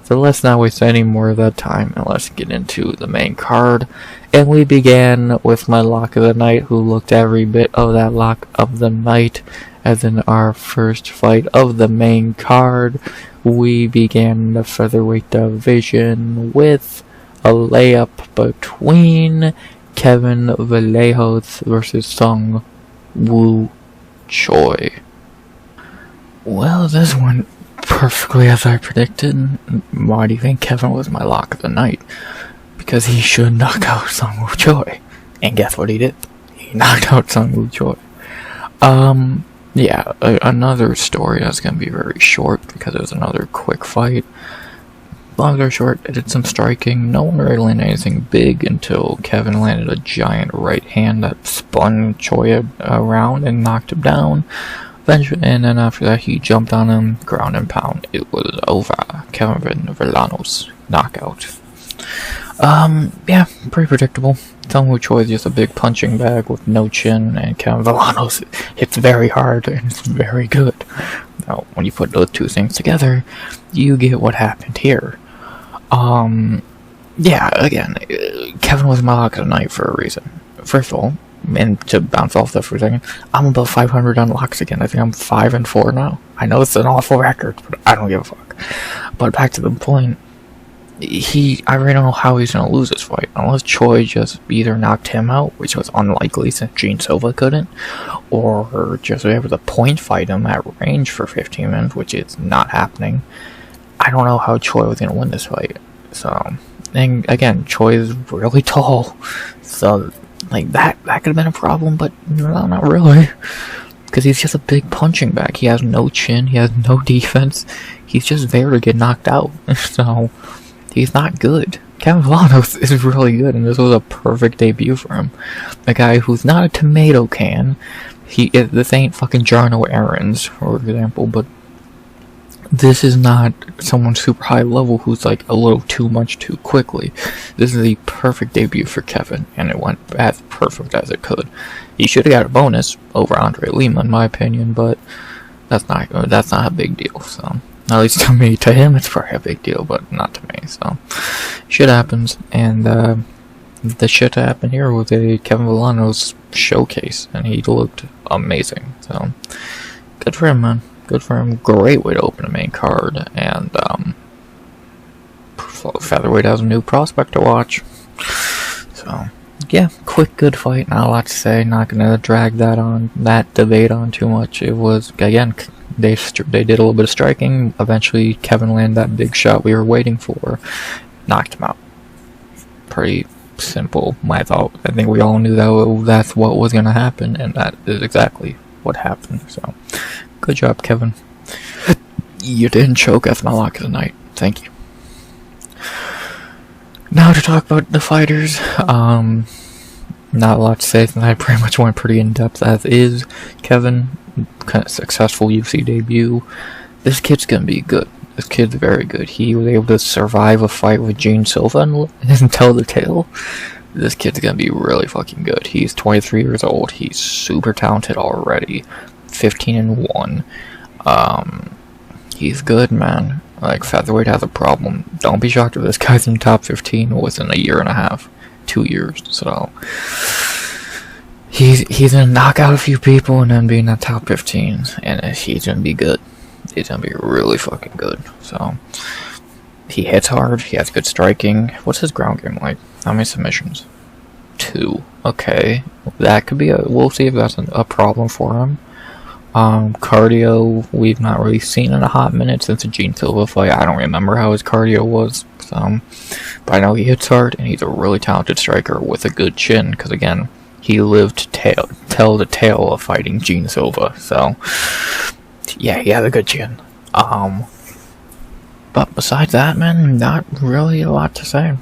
So let's not waste any more of that time, and let's get into the main card. And we began with my lock of the night, who looked every bit of that lock of the night, as in our first fight of the main card. We began the featherweight division with a layup between Kevin Vallejos versus Seung Choi. Well, this went perfectly as I predicted. Why do you think Kevin was my lock of the night? Because he should knock out Seung Choi. And guess what he did? He knocked out Seung Choi. Yeah, another story that's going to be very short because it was another quick fight. Long story short, I did some striking. No one really landed anything big until Kevin landed a giant right hand that spun Choi around and knocked him down. And then after that, he jumped on him, ground and pound. It was over. Kevin Vallejos knockout. Yeah, pretty predictable. Seung Choi is just a big punching bag with no chin, and Kevin Vallejos hits very hard and it's very good. Now, when you put those two things together, you get what happened here. Yeah, again, Kevin was my lock of the night for a reason. First of all, and to bounce off that for a second, I'm above 500 on locks again. I think I'm 5-4 now. I know it's an awful record, but I don't give a fuck. But back to the point. I really don't know how he's going to lose this fight, unless Choi just either knocked him out, which was unlikely since Gene Silva couldn't, or just be able to point fight him at range for 15 minutes, which is not happening. I don't know how Choi was going to win this fight. So, and again, Choi is really tall, so like that could have been a problem, but no, not really, because he's just a big punching bag. He has no chin, he has no defense, he's just there to get knocked out. So he's not good. Kevin Vallejos is really good, and this was a perfect debut for him. A guy who's not a tomato can. This ain't fucking Jarno Aarons, for example, but this is not someone super high level who's like a little too much too quickly. This is the perfect debut for Kevin, and it went as perfect as it could. He should have got a bonus over André Lima, in my opinion, but that's not a big deal. So at least to me, to him, it's probably a big deal, but not to me. So shit happens, and the shit that happened here was a Kevin Vallejos showcase, and he looked amazing. So good for him, man. Good for him. Great way to open a main card, and featherweight has a new prospect to watch. So yeah, quick, good fight. Not a lot to say. Not gonna drag that debate on too much. It was, again, they did a little bit of striking. Eventually, Kevin landed that big shot we were waiting for. Knocked him out. Pretty simple. I think we all knew that's what was gonna happen, and that is exactly what happened. So good job, Kevin. You didn't choke as my lock of the night. Thank you. Now to talk about the fighters. Not a lot to say, since I pretty much went pretty in depth as is. Kevin, kind of successful UFC debut. This kid's gonna be good. This kid's very good. He was able to survive a fight with Gene Silva and tell the tale. This kid's gonna be really fucking good. He's 23 years old. He's super talented already. 15-1. He's good, man. Like, featherweight has a problem. Don't be shocked if this guy's in top 15 within a year and a half, 2 years. So he's gonna knock out a few people and then be in the top 15, and he's gonna be good. He's gonna be really fucking good. So he hits hard. He has good striking. What's his ground game like? How many submissions? 2. Okay, that could be we'll see if that's a problem for him. Cardio, we've not really seen in a hot minute since the Gene Silva fight. I don't remember how his cardio was, but I know he hits hard, and he's a really talented striker with a good chin, because again, he lived to tell the tale of fighting Gene Silva, so Yeah, he has a good chin. But besides that, man, not really a lot to say.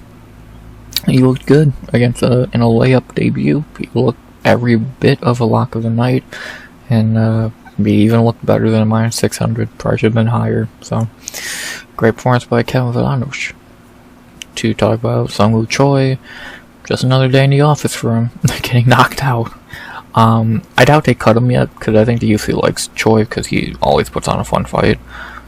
He looked good against in a layup debut. He looked every bit of a lock of the night, and he even looked better than a minus 600. Probably should have been higher. So, great performance by Kevin Vallejos. To talk about Seung Choi, just another day in the office for him, getting knocked out. I doubt they cut him yet, because I think the UFC likes Choi, because he always puts on a fun fight.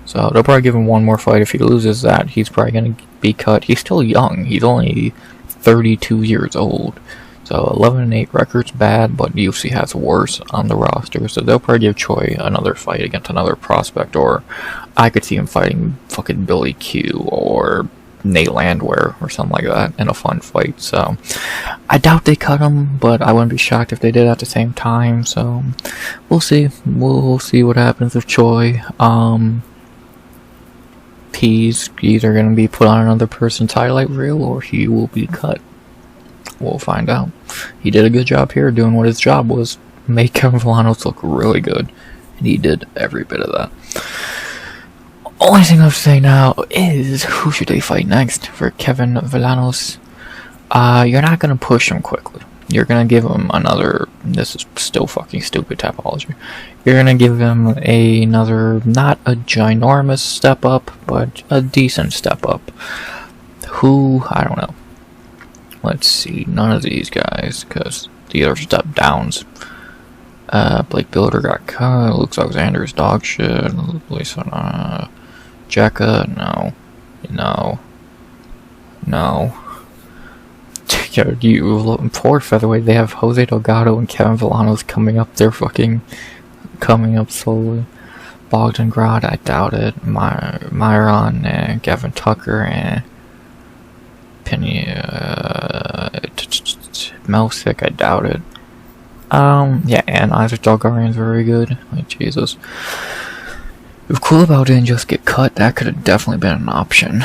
So they'll probably give him one more fight. If he loses that, he's probably going to be cut. He's still young. He's only 32 years old. So 11-8 record's bad, but the UFC has worse on the roster. So they'll probably give Choi another fight against another prospect, or I could see him fighting fucking Billy Q or Nate Landwehr or something like that in a fun fight. So I doubt they cut him, but I wouldn't be shocked if they did at the same time. So we'll see. We'll see what happens with Choi. He's either going to be put on another person's highlight reel, or he will be cut. We'll find out. He did a good job here doing what his job was. Make Kevin Vallejos look really good. And he did every bit of that. Only thing I have to say now is, who should they fight next for Kevin Vallejos? You're not going to push him quickly. You're going to give him another, this is still fucking stupid typology. You're going to give him another, not a ginormous step up, but a decent step up. Who, I don't know. Let's see, none of these guys, because the other step downs. Blake Builder got cut, Luke Alexander's dog shit, Lisa, Jekka, no. For featherweight, they have Jose Delgado and Kevin Vallejos coming up slowly. Bogdangrad, I doubt it. Myron, Gavin Tucker, Melsick, I doubt it. Yeah, and Isaac Dalgarian's very good. Like, Jesus. If Coolabao didn't just get cut, that could have definitely been an option.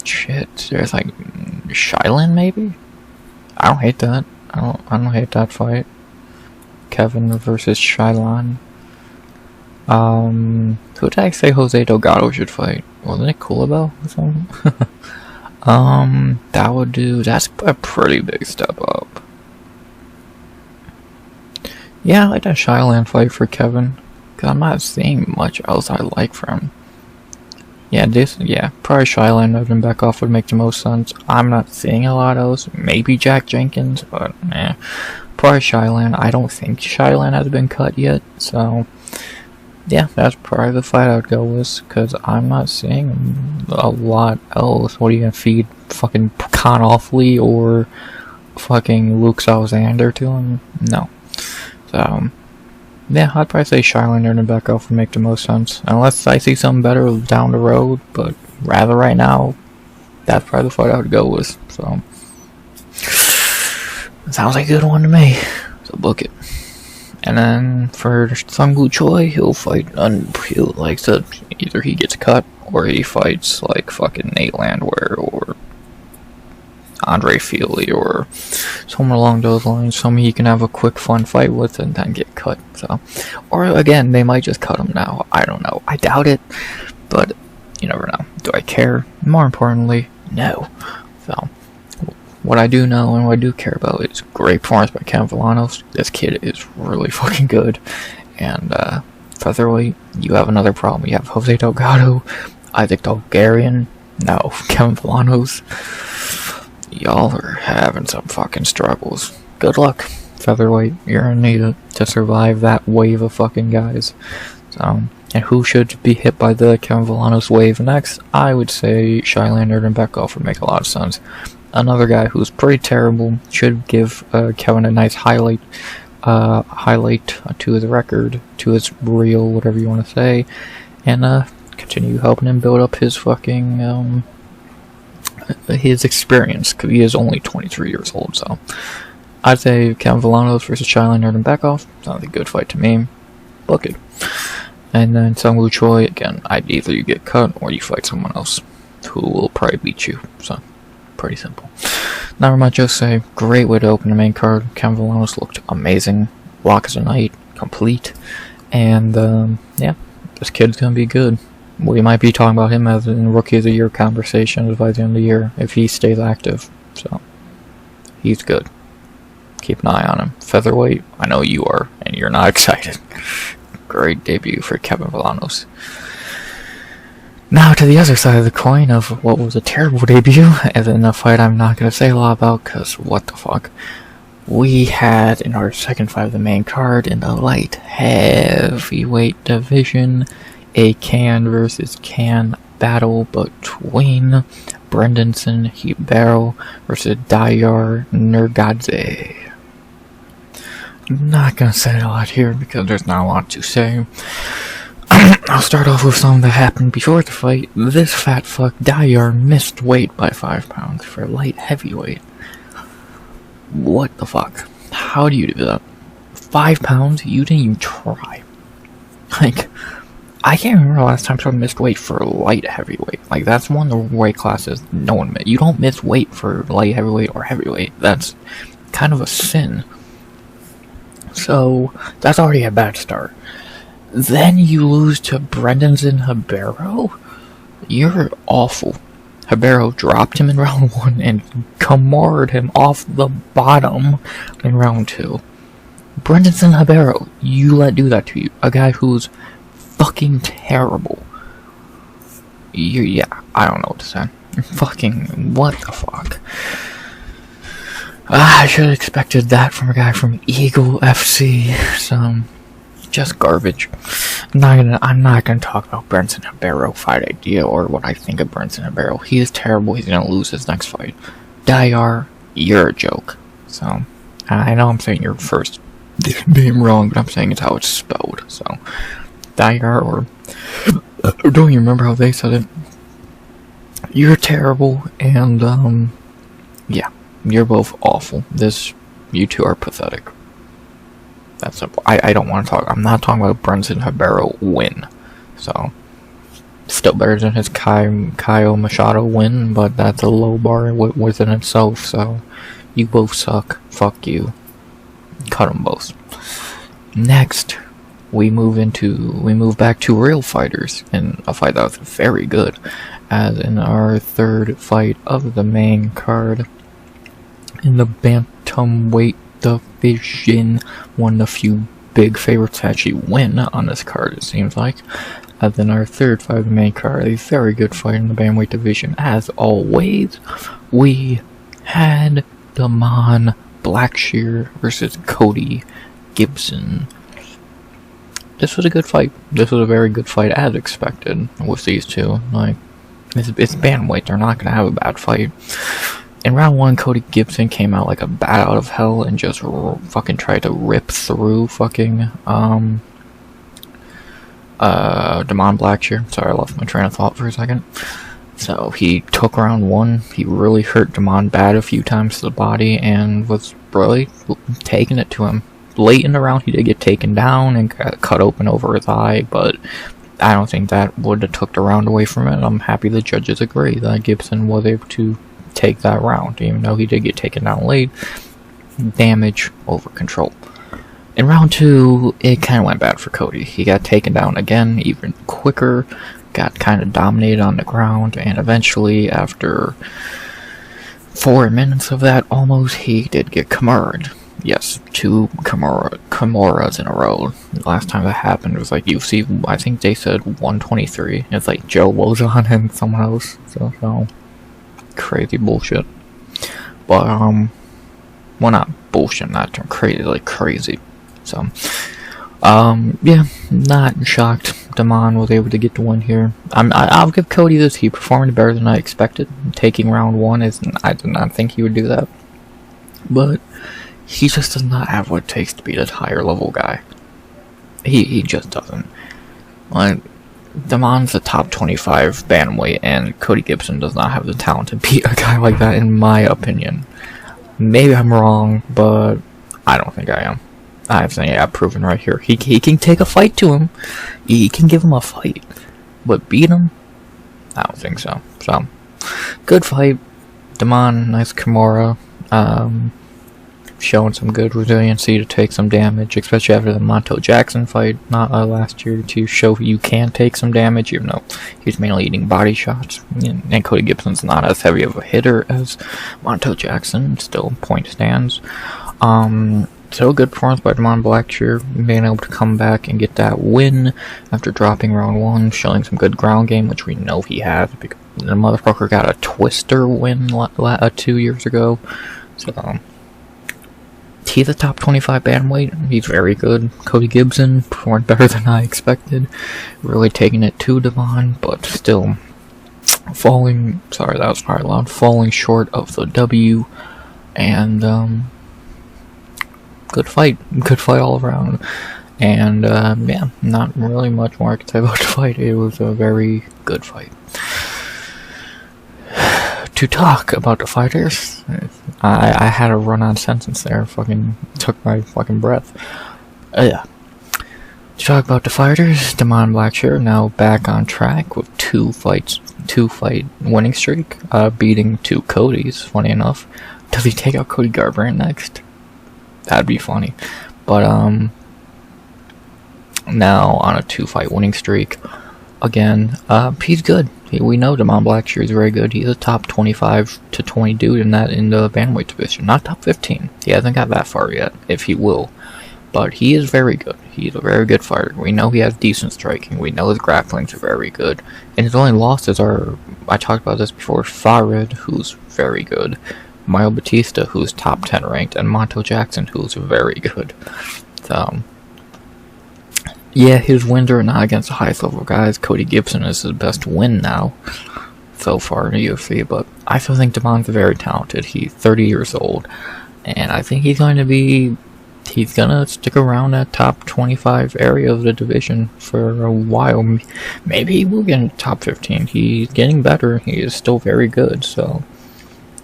Shit, there's like Shylin maybe? I don't hate that. I don't hate that fight. Kevin versus Shylin. Who did I say Jose Delgado should fight? Wasn't it Coolabao or something? That's a pretty big step up. Yeah, I like that Shylin fight for Kevin. Cause I'm not seeing much else I like from him. Yeah, probably Shylin Evan Beckoff would make the most sense. I'm not seeing a lot else. Maybe Jack Jenkins, but probably Shylin. I don't think Shylin has been cut yet, so yeah, that's probably the fight I would go with, because I'm not seeing a lot else. What are you gonna feed fucking Con Offley or fucking Luke Alexander to him? No. So yeah, I'd probably say Shylin and Beckoff would make the most sense. Unless I see something better down the road, but rather right now, that's probably the fight I would go with. So, sounds like a good one to me. So book it. And then for Seung Choi, he'll fight, either he gets cut, or he fights like fucking Nate Landwehr, or Andre Feely, or someone along those lines, someone he can have a quick fun fight with and then get cut. So, or again, they might just cut him now. I don't know. I doubt it, but you never know. Do I care? More importantly, no. So, what I do know and what I do care about is great performance by Kevin Vallejos. This kid is really fucking good. And featherweight, you have another problem. You have Jose Delgado, Isaac Dalgarian, no, Kevin Vallejos. Y'all are having some fucking struggles. Good luck, featherweight. You're gonna need it to survive that wave of fucking guys. So, and who should be hit by the Kevin Vallejos wave next? I would say Shylin and Beckoff would make a lot of sense. Another guy who's pretty terrible, should give Kevin a nice highlight to his record, to his reel, whatever you want to say, and continue helping him build up his fucking his experience, because he is only 23 years old. So I'd say Kevin Vallejos versus Shylin and Beckoff sounds like a good fight to me. Book it. And then Seung Choi, again, either you get cut or you fight someone else who will probably beat you. So pretty simple. Not much to say. Great way to open the main card. Kevin Vallejos looked amazing. Block of the night, complete. And yeah, this kid's gonna be good. We might be talking about him as in Rookie of the Year conversations by the end of the year if he stays active. So he's good. Keep an eye on him. Featherweight, I know you are, and you're not excited. Great debut for Kevin Vallejos. Now to the other side of the coin of what was a terrible debut, and in a fight I'm not going to say a lot about, because what the fuck. We had in our second fight of the main card in the light heavyweight division, a can versus can battle between Brendson Ribeiro versus Diyar Nurgozhay. I'm not gonna say a lot here because there's not a lot to say. I'll start off with something that happened before the fight. This fat fuck Diyar missed weight by 5 pounds for light heavyweight. What the fuck? How do you do that? 5 pounds? You didn't even try. Like, I can't remember the last time someone missed weight for light heavyweight. Like, that's one of the weight classes no one missed. You don't miss weight for light heavyweight or heavyweight. That's kind of a sin. So, that's already a bad start. Then you lose to Brendson Ribeiro? You're awful. Ribeiro dropped him in round 1 and Cachoeired him off the bottom in round 2. Brendson Ribeiro, you let do that to you. A guy who's fucking terrible. Yeah, I don't know what to say. Fucking, what the fuck? I should have expected that from a guy from Eagle FC. So, just garbage. I'm not gonna talk about Brendson Ribeiro fight idea or what I think of Brendson Ribeiro. He is terrible. He's gonna lose his next fight. Diyar, you're a joke. So, I know I'm saying you're first being wrong, but I'm saying it's how it's spelled. So, Diyar, or don't you remember how they said it? You're terrible, and yeah, you're both awful. You two are pathetic. That's simple. I don't want to talk. I'm not talking about Brendson Ribeiro win. So, still better than his Caio Machado win, but that's a low bar within itself. So, you both suck. Fuck you. Cut them both. Next, we move back to real fighters in a fight that was very good, as in our third fight of the main card in the bantamweight division. One of the few big favorites to actually win on this card, it seems like. As in our third fight of the main card, a very good fight in the bantamweight division. As always, we had Blackshear versus Cody Gibson. This was a good fight. This was a very good fight, as expected, with these two. Like, it's bantamweight, they're not gonna have a bad fight. In round 1, Cody Gibson came out like a bat out of hell and just fucking tried to rip through fucking Blackshear. Sorry, I lost my train of thought for a second. So he took round 1. He really hurt bad a few times to the body and was really taking it to him. Late in the round, he did get taken down and got cut open over his eye, but I don't think that would have took the round away from it. I'm happy the judges agree that Gibson was able to take that round, even though he did get taken down late. Damage over control. In round 2, it kind of went bad for Cody. He got taken down again, even quicker, got kind of dominated on the ground, and eventually, after 4 minutes of that almost, he did get Cachoeired. Yes, 2 Cachoeiras in a row. The last time that happened was like UFC, I think they said 123. It's like Joe Lozon and someone else. So crazy bullshit. But, well, not bullshit, not term crazy, like crazy. So, yeah, not shocked. Damon was able to get the win here. I'll give Cody this. He performed better than I expected. Taking round 1 I did not think he would do that. But he just does not have what it takes to be the higher level guy. He just doesn't. Like, Damon's a top 25 bantamweight, and Cody Gibson does not have the talent to beat a guy like that, in my opinion. Maybe I'm wrong, but I don't think I am. I've proven right here. He can take a fight to him. He can give him a fight. But beat him? I don't think so. So, good fight. Damon, nice Kimura. showing some good resiliency to take some damage, especially after the Montel Jackson fight not last year, to show you can take some damage, even though he's mainly eating body shots. And Cody Gibson's not as heavy of a hitter as Montel Jackson, still point stands. So a good performance by Blackshear, being able to come back and get that win after dropping round 1, showing some good ground game, which we know he has, because the motherfucker got a twister win 2 years ago. So he's a top 25 bantamweight. He's very good. Cody Gibson performed better than I expected, really taking it to Devon, but still falling. Sorry, that was probably loud. Falling short of the W, and good fight all around. And yeah, not really much more I can say about the fight. It was a very good fight. To talk about the fighters, I had a run-on sentence there. Fucking took my fucking breath. Yeah. To talk about the fighters, Blackshear now back on track with two fight winning streak, beating 2 Codys. Funny enough, does he take out Cody Garbrandt next? That'd be funny. But now on a 2-fight winning streak. Again, he's good. We know Blackshear is very good. He's a top 25 to 20 dude in the bantamweight division. Not top 15. He hasn't got that far yet, if he will. But he is very good. He's a very good fighter. We know he has decent striking. We know his grapplings are very good. And his only losses are, I talked about this before, Farid, who's very good, Mario Batista, who's top 10 ranked, and Montel Jackson, who's very good. So, yeah, his wins are not against the highest level guys. Cody Gibson is his best win now, so far in the UFC, but I still think Devon's very talented. He's 30 years old, and I think he's gonna stick around that top 25 area of the division for a while. Maybe he will get into top 15. He's getting better. He is still very good, so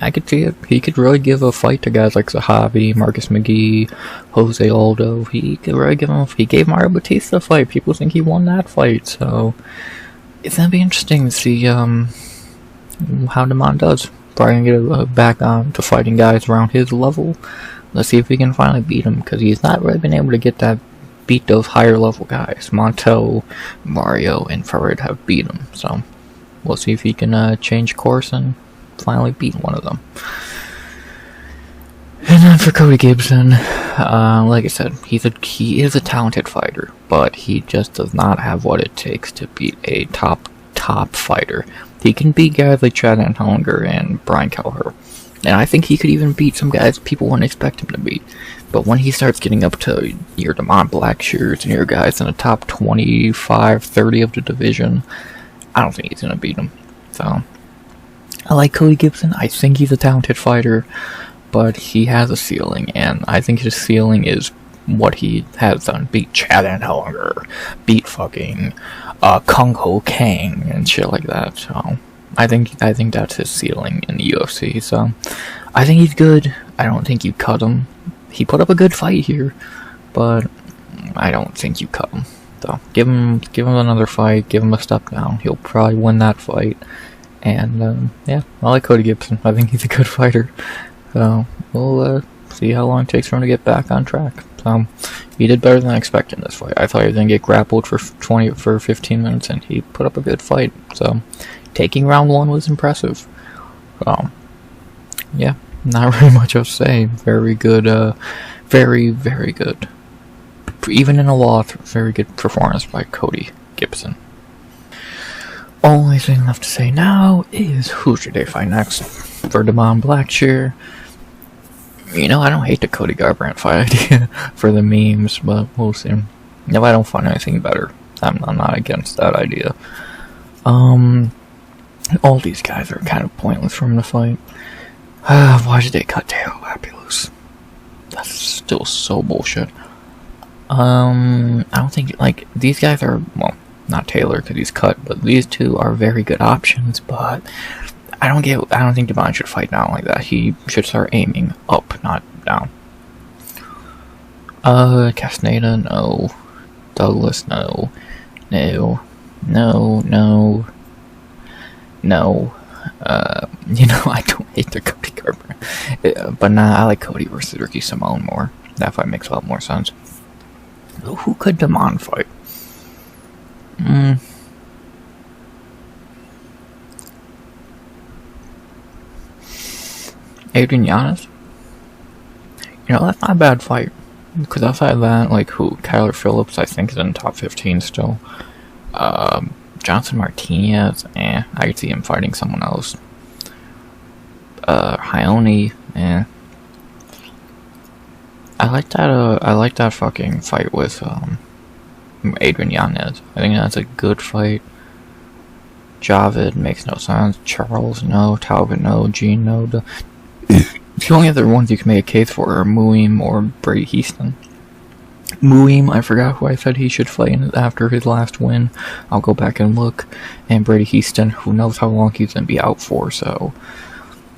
I could see it. He could really give a fight to guys like Zahavi, Marcus McGee, Jose Aldo. He could really give him. He gave Mario Batista a fight. People think he won that fight. So it's gonna be interesting to see how Devon does. Probably gonna get back on to fighting guys around his level. Let's see if we can finally beat him, because he's not really been able to beat those higher level guys. Montel, Mario, and Farid have beat him. So we'll see if he can change course and finally beat one of them. And then for Cody Gibson, like I said, he is a talented fighter, but he just does not have what it takes to beat a top fighter. He can beat guys like Chad Antonger and Brian Kelleher, and I think he could even beat some guys people wouldn't expect him to beat. But when he starts getting up to your Blackshears and your guys in the top 25, 30 of the division, I don't think he's gonna beat him. So I like Cody Gibson. I think he's a talented fighter, but he has a ceiling, and I think his ceiling is what he has done. Beat Chad Antonger, beat fucking Kung Ho Kang and shit like that. So I think that's his ceiling in the UFC. So I think he's good. I don't think you cut him. He put up a good fight here, but I don't think you cut him. So give him another fight. Give him a step down. He'll probably win that fight. And yeah, I like Cody Gibson. I think he's a good fighter. So we'll see how long it takes for him to get back on track. He did better than I expected in this fight. I thought he was gonna get grappled for 15 minutes, and he put up a good fight. So taking round 1 was impressive. Yeah, not really much else to say. Very good. Very, very good. Even in a loss, very good performance by Cody Gibson. Only thing left to say now is who should they fight next for Devon Blackshear. I don't hate the Cody Garbrandt fight idea for the memes, but we'll see. If I don't find anything better, I'm not against that idea. All these guys are kind of pointless for him to fight. Why did they cut Taylor Lapulus? That's still so bullshit. I don't think, these guys are, well, not Taylor because he's cut, but these two are very good options, but I don't think Devon should fight down like that. He should start aiming up, not down. Castaneda, no. Douglas, no. No. I don't hate the Cody Garbrandt But nah, I like Cody versus Ricky Simone more. That fight makes a lot more sense. Who could Damon fight? Adrian Yanez? You know, that's not a bad fight. Because outside of that, like, who? Kyler Phillips, I think, is in the top 15 still. Johnson Martinez, I could see him fighting someone else. Ione, I like that fucking fight with, Adrian Yanez. I think that's a good fight. Javid makes no sense. Charles, no. Talbot, no. Gene, no. The only other ones you can make a case for are Muim or Brady Houston. Muim, I forgot who I said he should fight after his last win. I'll go back and look. And Brady Houston, who knows how long he's going to be out for, so...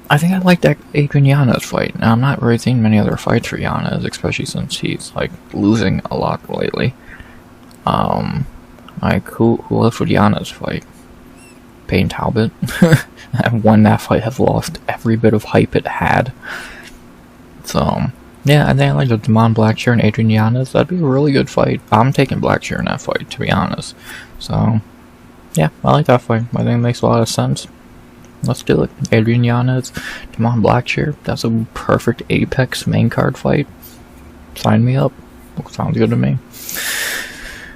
I think I like that Adrian Yanez fight. Now, I'm not really seeing many other fights for Yanez, especially since he's, like, losing a lot lately. Like, who else would Yanez fight? Payne Talbot? And when that fight has lost every bit of hype it had. So, yeah, I think I like the Damon Blackshear and Adrian Yanez. That'd be a really good fight. I'm taking Blackshear in that fight, to be honest. So, yeah, I like that fight. I think it makes a lot of sense. Let's do it. Adrian Yanez, Damon Blackshear. That's a perfect Apex main card fight. Sign me up. Sounds good to me.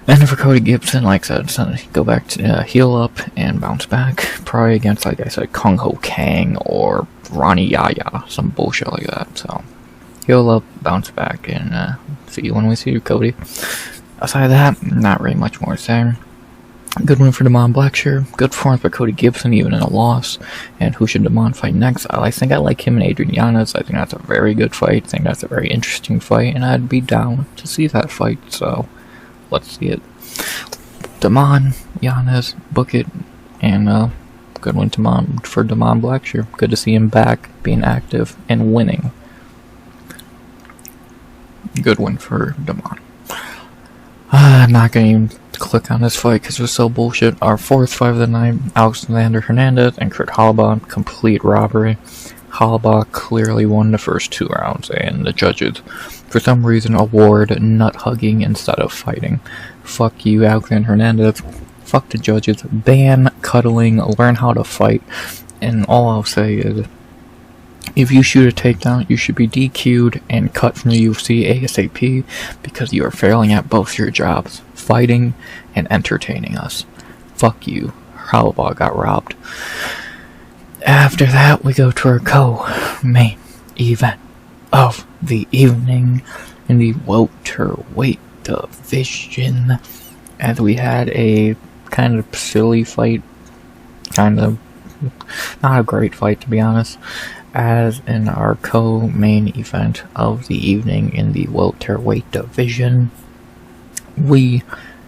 And for Cody Gibson, like I said, go back to heal up and bounce back. Probably against, like I said, Kung Ho Kang or Ronnie Yaya. Some bullshit like that. So, heal up, bounce back, and see you when we see you, Cody. Aside of that, not really much more to say. Good win for Damon Blackshear. Good performance by Cody Gibson, even in a loss. And who should Damon fight next? I think I like him and Adrian Yanez. I think that's a very good fight. I think that's a very interesting fight. And I'd be down to see that fight. So, let's see it. Damon, Yanez, book it. And good win for Damon Blackshear. Good to see him back, being active, and winning. Good win for Damon. I'm not going to even click on this fight because it was so bullshit. Our fourth fight of the night, Alexander Hernandez and Kurt Holobaugh, complete robbery. Holobaugh clearly won the first 2 rounds, and the judges, for some reason, award nut-hugging instead of fighting. Fuck you, Alexander Hernandez. Fuck the judges. Ban cuddling. Learn how to fight. And all I'll say is, if you shoot a takedown, you should be DQ'd and cut from the UFC ASAP because you are failing at both your jobs, fighting and entertaining us. Fuck you. Holobaugh got robbed. After that, we go to our co-main event of the evening in the welterweight division, as we had a kind of silly fight, kind of not a great fight to be honest, as in our co-main event of the evening in the welterweight division. We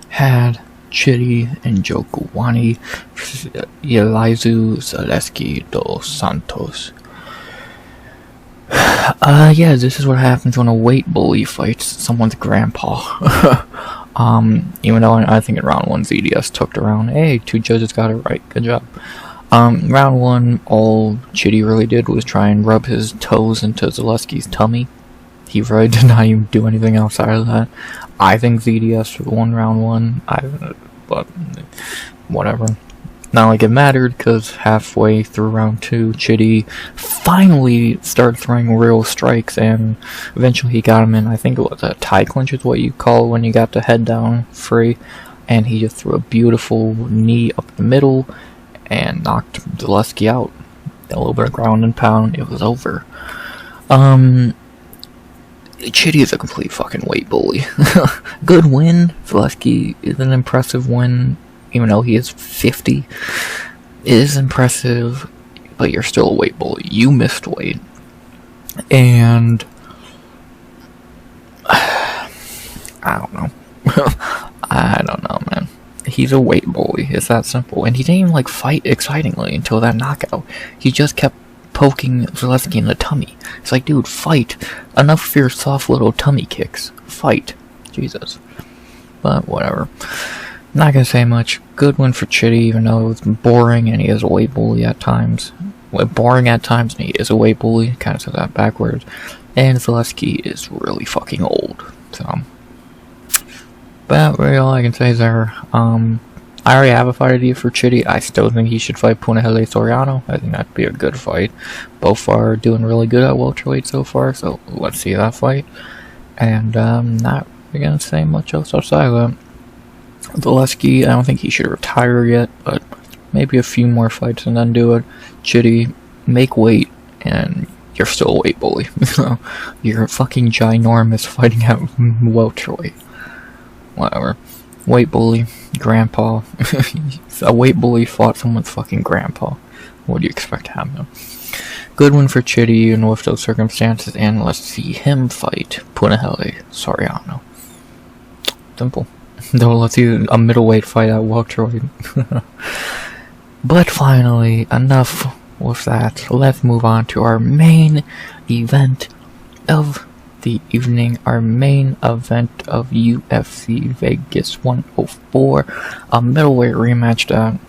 had Chidi and Jokuwani Elizu Zaleski dos Santos. Yeah, this is what happens when a weight bully fights someone's grandpa. Even though I think in round 1 ZDS took the round. Hey, 2 judges got it right, good job. Round 1, all Chidi really did was try and rub his toes into Zaleski's tummy. He really did not even do anything outside of that. I think ZDS won round 1, but whatever. Not like it mattered, because halfway through round 2, Chidi finally started throwing real strikes, and eventually he got him in, I think it was a tie clinch is what you call when you got the head down free, and he just threw a beautiful knee up the middle, and knocked Zaleski out. A little bit of ground and pound, it was over. Chidi is a complete fucking weight bully. Good win. Zaleski is an impressive win, even though he is 50. It is impressive, but you're still a weight bully. You missed weight. And I don't know. I don't know, man. He's a weight bully. It's that simple. And he didn't even like fight excitingly until that knockout. He just kept poking Zaleski in the tummy. It's like, dude, fight. Enough for your soft little tummy kicks. Fight. Jesus. But whatever. Not gonna say much. Good win for Chidi, even though it was boring and he is a weight bully at times. boring at times, and he is a weight bully, kind of said that backwards, and Zaleski is really fucking old, so, but really all I can say is there, I already have a fight idea for Chidi. I still think he should fight Punahele Soriano. I think that'd be a good fight. Both are doing really good at welterweight so far, so let's see that fight. And not really gonna say much else outside of that. Zaleski, I don't think he should retire yet, but maybe a few more fights and then do it. Chidi, make weight, and you're still a weight bully. So you're fucking ginormous fighting at welterweight. Whatever. Weight bully, grandpa. A weight bully fought someone's fucking grandpa. What do you expect to happen? Good one for Chidi, even with those circumstances, and let's see him fight Punahele Soriano. Simple. Though let's see a middleweight fight at welterweight. But finally, enough with that. Let's move on to our main event of the evening, our main event of UFC Vegas 104, a middleweight rematch that,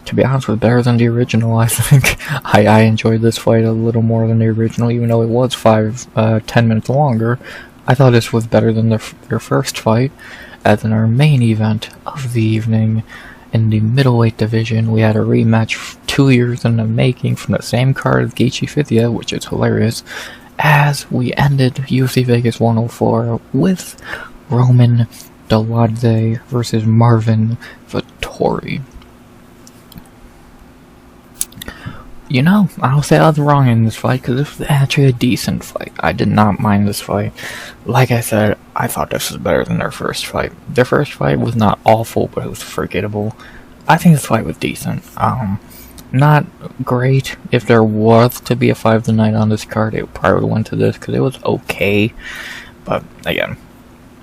to be honest, was better than the original. I think I enjoyed this fight a little more than the original, even though it was 10 minutes longer. I thought this was better than their first fight. As in our main event of the evening, in the middleweight division, we had a rematch 2 years in the making from the same card as Gaethje Fithia, which is hilarious, as we ended UFC Vegas 104 with Roman Dolidze versus Marvin Vettori. You know, I'll say I was wrong in this fight, because it was actually a decent fight. I did not mind this fight. Like I said, I thought this was better than their first fight. Their first fight was not awful, but it was forgettable. I think this fight was decent. Not great. If there was to be a 5 to 9 on this card, it probably went to this, because it was okay. But, again,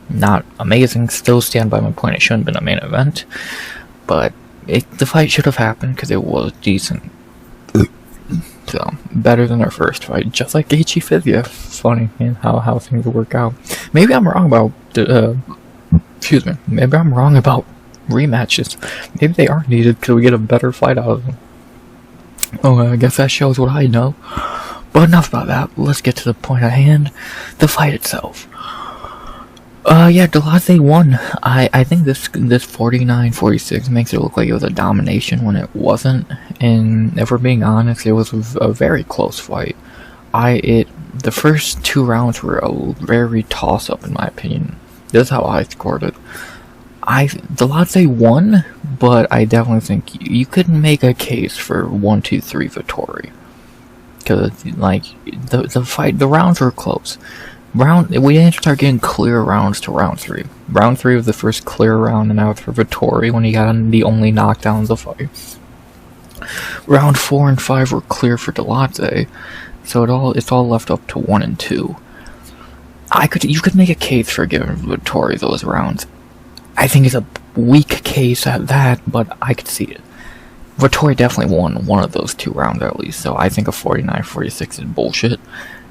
not amazing. Still stand by my point, it shouldn't have been a main event. But the fight should have happened, because it was decent. So, better than our first fight, just like Gaethje Fithia. Funny, man, how things work out. Maybe I'm wrong about maybe I'm wrong about rematches. Maybe they are needed because we get a better fight out of them. Oh, I guess that shows what I know. But enough about that. Let's get to the point at hand. The fight itself. Yeah, Dolidze won. I think this 49-46 makes it look like it was a domination when it wasn't. And if we're being honest, it was a very close fight. The first 2 rounds were a very toss-up in my opinion. This is how I scored it. Dolidze won, but I definitely think you could make a case for 1-2-3 Vettori. Because, like, the rounds were close. We didn't start getting clear rounds to round 3. Round 3 was the first clear round, and that was for Vettori when he got the only knockdowns of the fight. Round 4 and 5 were clear for Dolidze, so it's all left up to 1 and 2. You could make a case for giving Vettori those rounds. I think it's a weak case at that, but I could see it. Vettori definitely won one of those 2 rounds at least, so I think a 49-46 is bullshit.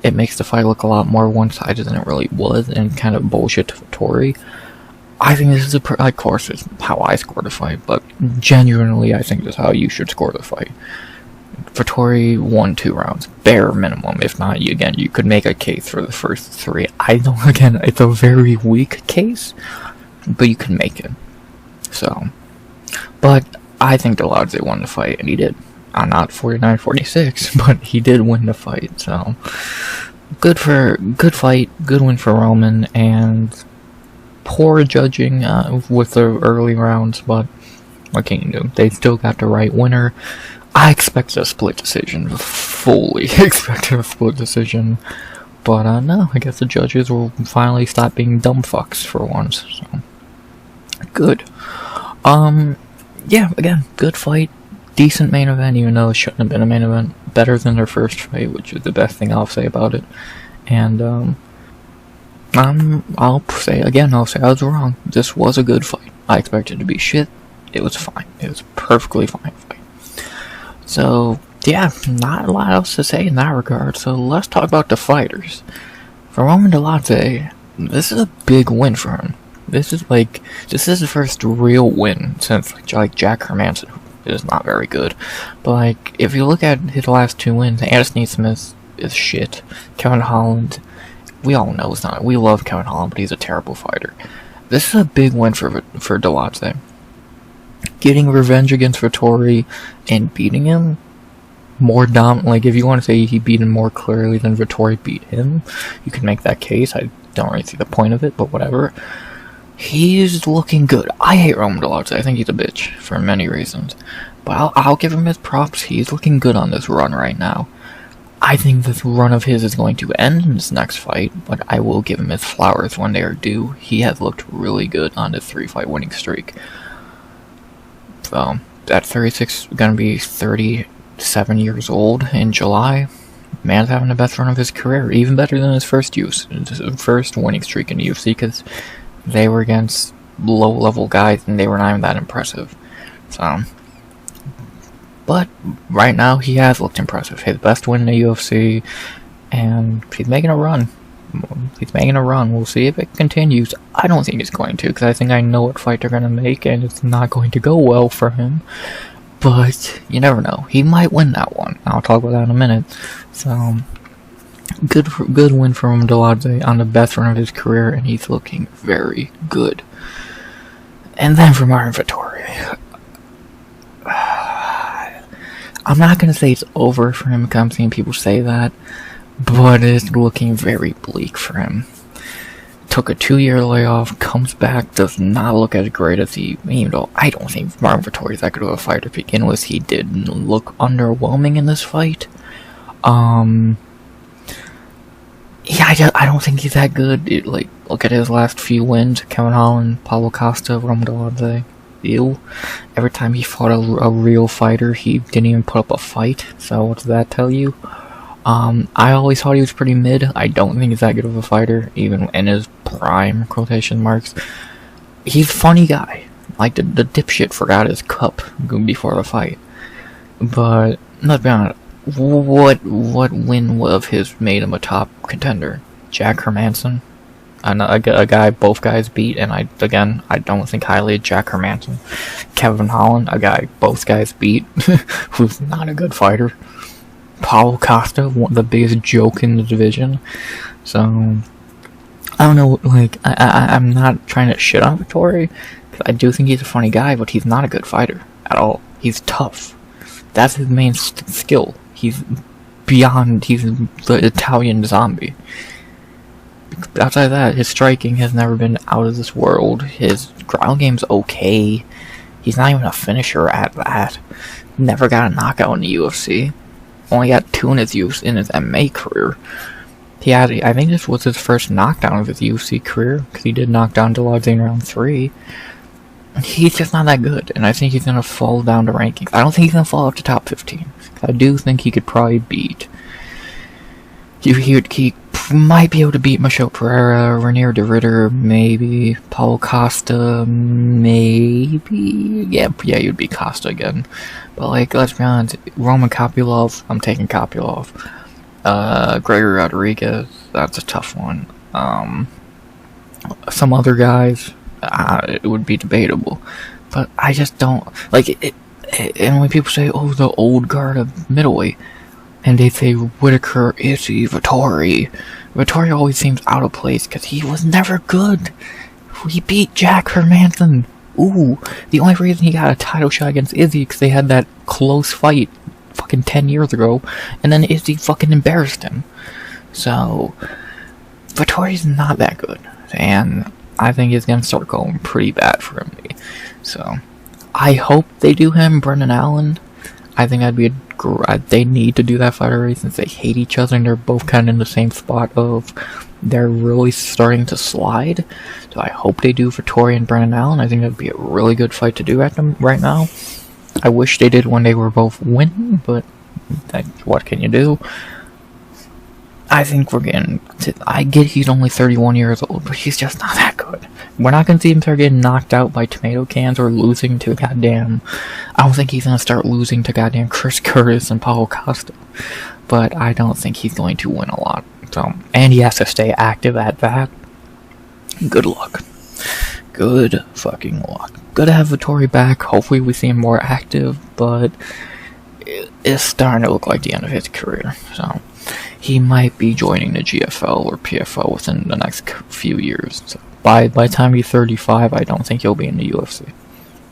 It makes the fight look a lot more one-sided than it really was, and kind of bullshit to Vettori. I think this is of course, it's how I scored the fight, but genuinely, I think this is how you should score the fight. Vettori won 2 rounds, bare minimum. If not, you could make a case for the first 3. Again, it's a very weak case, but you can make it. So, but I think Dolidze won the fight, and he did. Not 49-46, but he did win the fight, so good fight, good win for Roman, and poor judging with the early rounds, but what can you do? They still got the right winner. I expected a split decision, fully expected a split decision, but no, I guess the judges will finally stop being dumb fucks for once, so good. Yeah, again, good fight. Decent main event, even though it shouldn't have been a main event. Better than their first fight, which is the best thing I'll say about it. And, I'll say I was wrong. This was a good fight. I expected it to be shit. It was fine. It was a perfectly fine fight. So, yeah, not a lot else to say in that regard. So, let's talk about the fighters. For Roman Dolidze, this is a big win for him. This is his first real win since, like Jack Hermanson, It is not very good. But, like, if you look at his last 2 wins, Anthony Smith is shit. Kevin Holland, we all know it's not. We love Kevin Holland, but he's a terrible fighter. This is a big win for Dolidze. Getting revenge against Vettori and beating him more like, if you want to say he beat him more clearly than Vettori beat him, you can make that case. I don't really see the point of it, but whatever. He's looking good. I hate Roman Dolidze. I think he's a bitch for many reasons. But I'll give him his props. He's looking good on this run right now. I think this run of his is going to end in this next fight, but I will give him his flowers when they are due. He has looked really good on his 3-fight winning streak. So, at 36, going to be 37 years old in July. Man's having the best run of his career, even better than his first winning streak in the UFC, because they were against low-level guys, and they were not even that impressive. So, but right now, he has looked impressive. His best win in the UFC, and he's making a run. We'll see if it continues. I don't think it's going to, because I think I know what fight they're going to make, and it's not going to go well for him. But you never know. He might win that one. I'll talk about that in a minute. So, good win from Dolidze on the best run of his career, and he's looking very good. And then for Martin Vettori, I'm not going to say it's over for him, because I'm seeing people say that, but it's looking very bleak for him. Took a 2-year layoff, comes back, does not look as great as he, even though I don't think Martin Vettori is that good of a fighter to begin with. He did look underwhelming in this fight. Yeah, I don't think he's that good. Look at his last few wins: Kevin Holland, Paulo Costa, Roman Dolidze. Ew. Every time he fought a real fighter, he didn't even put up a fight. So what does that tell you? I always thought he was pretty mid. I don't think he's that good of a fighter, even in his prime, quotation marks. He's a funny guy. Like, the dipshit forgot his cup before the fight. But, let's be honest, what win of his made him a top contender? Jack Hermanson? A guy both guys beat, and I don't think highly of Jack Hermanson. Kevin Holland, a guy both guys beat, who's not a good fighter. Paulo Costa, the biggest joke in the division. So, I don't know, like, I'm not trying to shit on Vettori, because I do think he's a funny guy, but he's not a good fighter at all. He's tough. That's his main skill. He's the Italian zombie. Outside of that, his striking has never been out of this world. His ground game's okay. He's not even a finisher at that. Never got a knockout in the UFC. Only got 2 in his MMA career. I think this was his first knockdown of his UFC career, because he did knock down Dolidze in round 3. He's just not that good, and I think he's going to fall down to rankings. I don't think he's going to fall up to top 15. I do think he could probably beat... He might be able to beat Michel Pereira, Renier de Ritter, maybe. Paulo Costa, maybe. Yeah, you'd beat Costa again. But, like, let's be honest, Roman Kopylov, I'm taking Kopylov. Gregory Rodriguez, that's a tough one. Some other guys, it would be debatable. But I just don't, like, and when people say, oh, the old guard of middleweight, and they say Whitaker, Izzy, Vettori always seems out of place, because he was never good. He beat Jack Hermanson. Ooh, the only reason he got a title shot against Izzy because they had that close fight fucking 10 years ago, and then Izzy fucking embarrassed him. So, Vettori's not that good, and I think it's gonna start going pretty bad for him. So, I hope they do him, Brendan Allen. I think they need to do that fight already, since they hate each other and they're both kind of in the same spot of they're really starting to slide. So I hope they do Vettori and Brendan Allen. I think that'd be a really good fight to do at them right now. I wish they did when they were both winning, but what can you do? I think I get he's only 31 years old, but he's just not that good. We're not going to see him start getting knocked out by tomato cans or losing to I don't think he's going to start losing to goddamn Chris Curtis and Paulo Costa. But I don't think he's going to win a lot. So, and he has to stay active at that. Good luck. good fucking luck. Good to have Vettori back. Hopefully we see him more active, but it's starting to look like the end of his career. So he might be joining the GFL or PFL within the next few years. So by the time he's 35, I don't think he'll be in the UFC.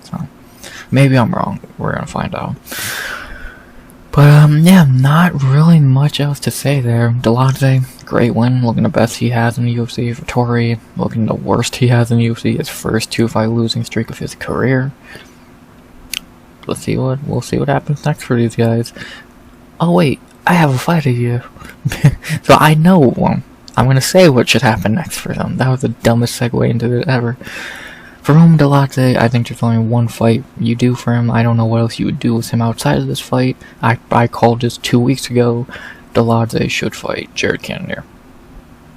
So maybe I'm wrong. We're gonna find out. But yeah, not really much else to say there. Dolidze, great win, looking the best he has in the UFC. Vettori, looking the worst he has in the UFC. His first 2-fight losing streak of his career. We'll see what happens next for these guys. Oh wait, I have a fight idea. So I know one. I'm gonna say what should happen next for them. That was the dumbest segue into it ever. For Dolidze, I think there's only one fight you do for him. I don't know what else you would do with him outside of this fight. I called this 2 weeks ago. Dolidze should fight Jared Cannonier.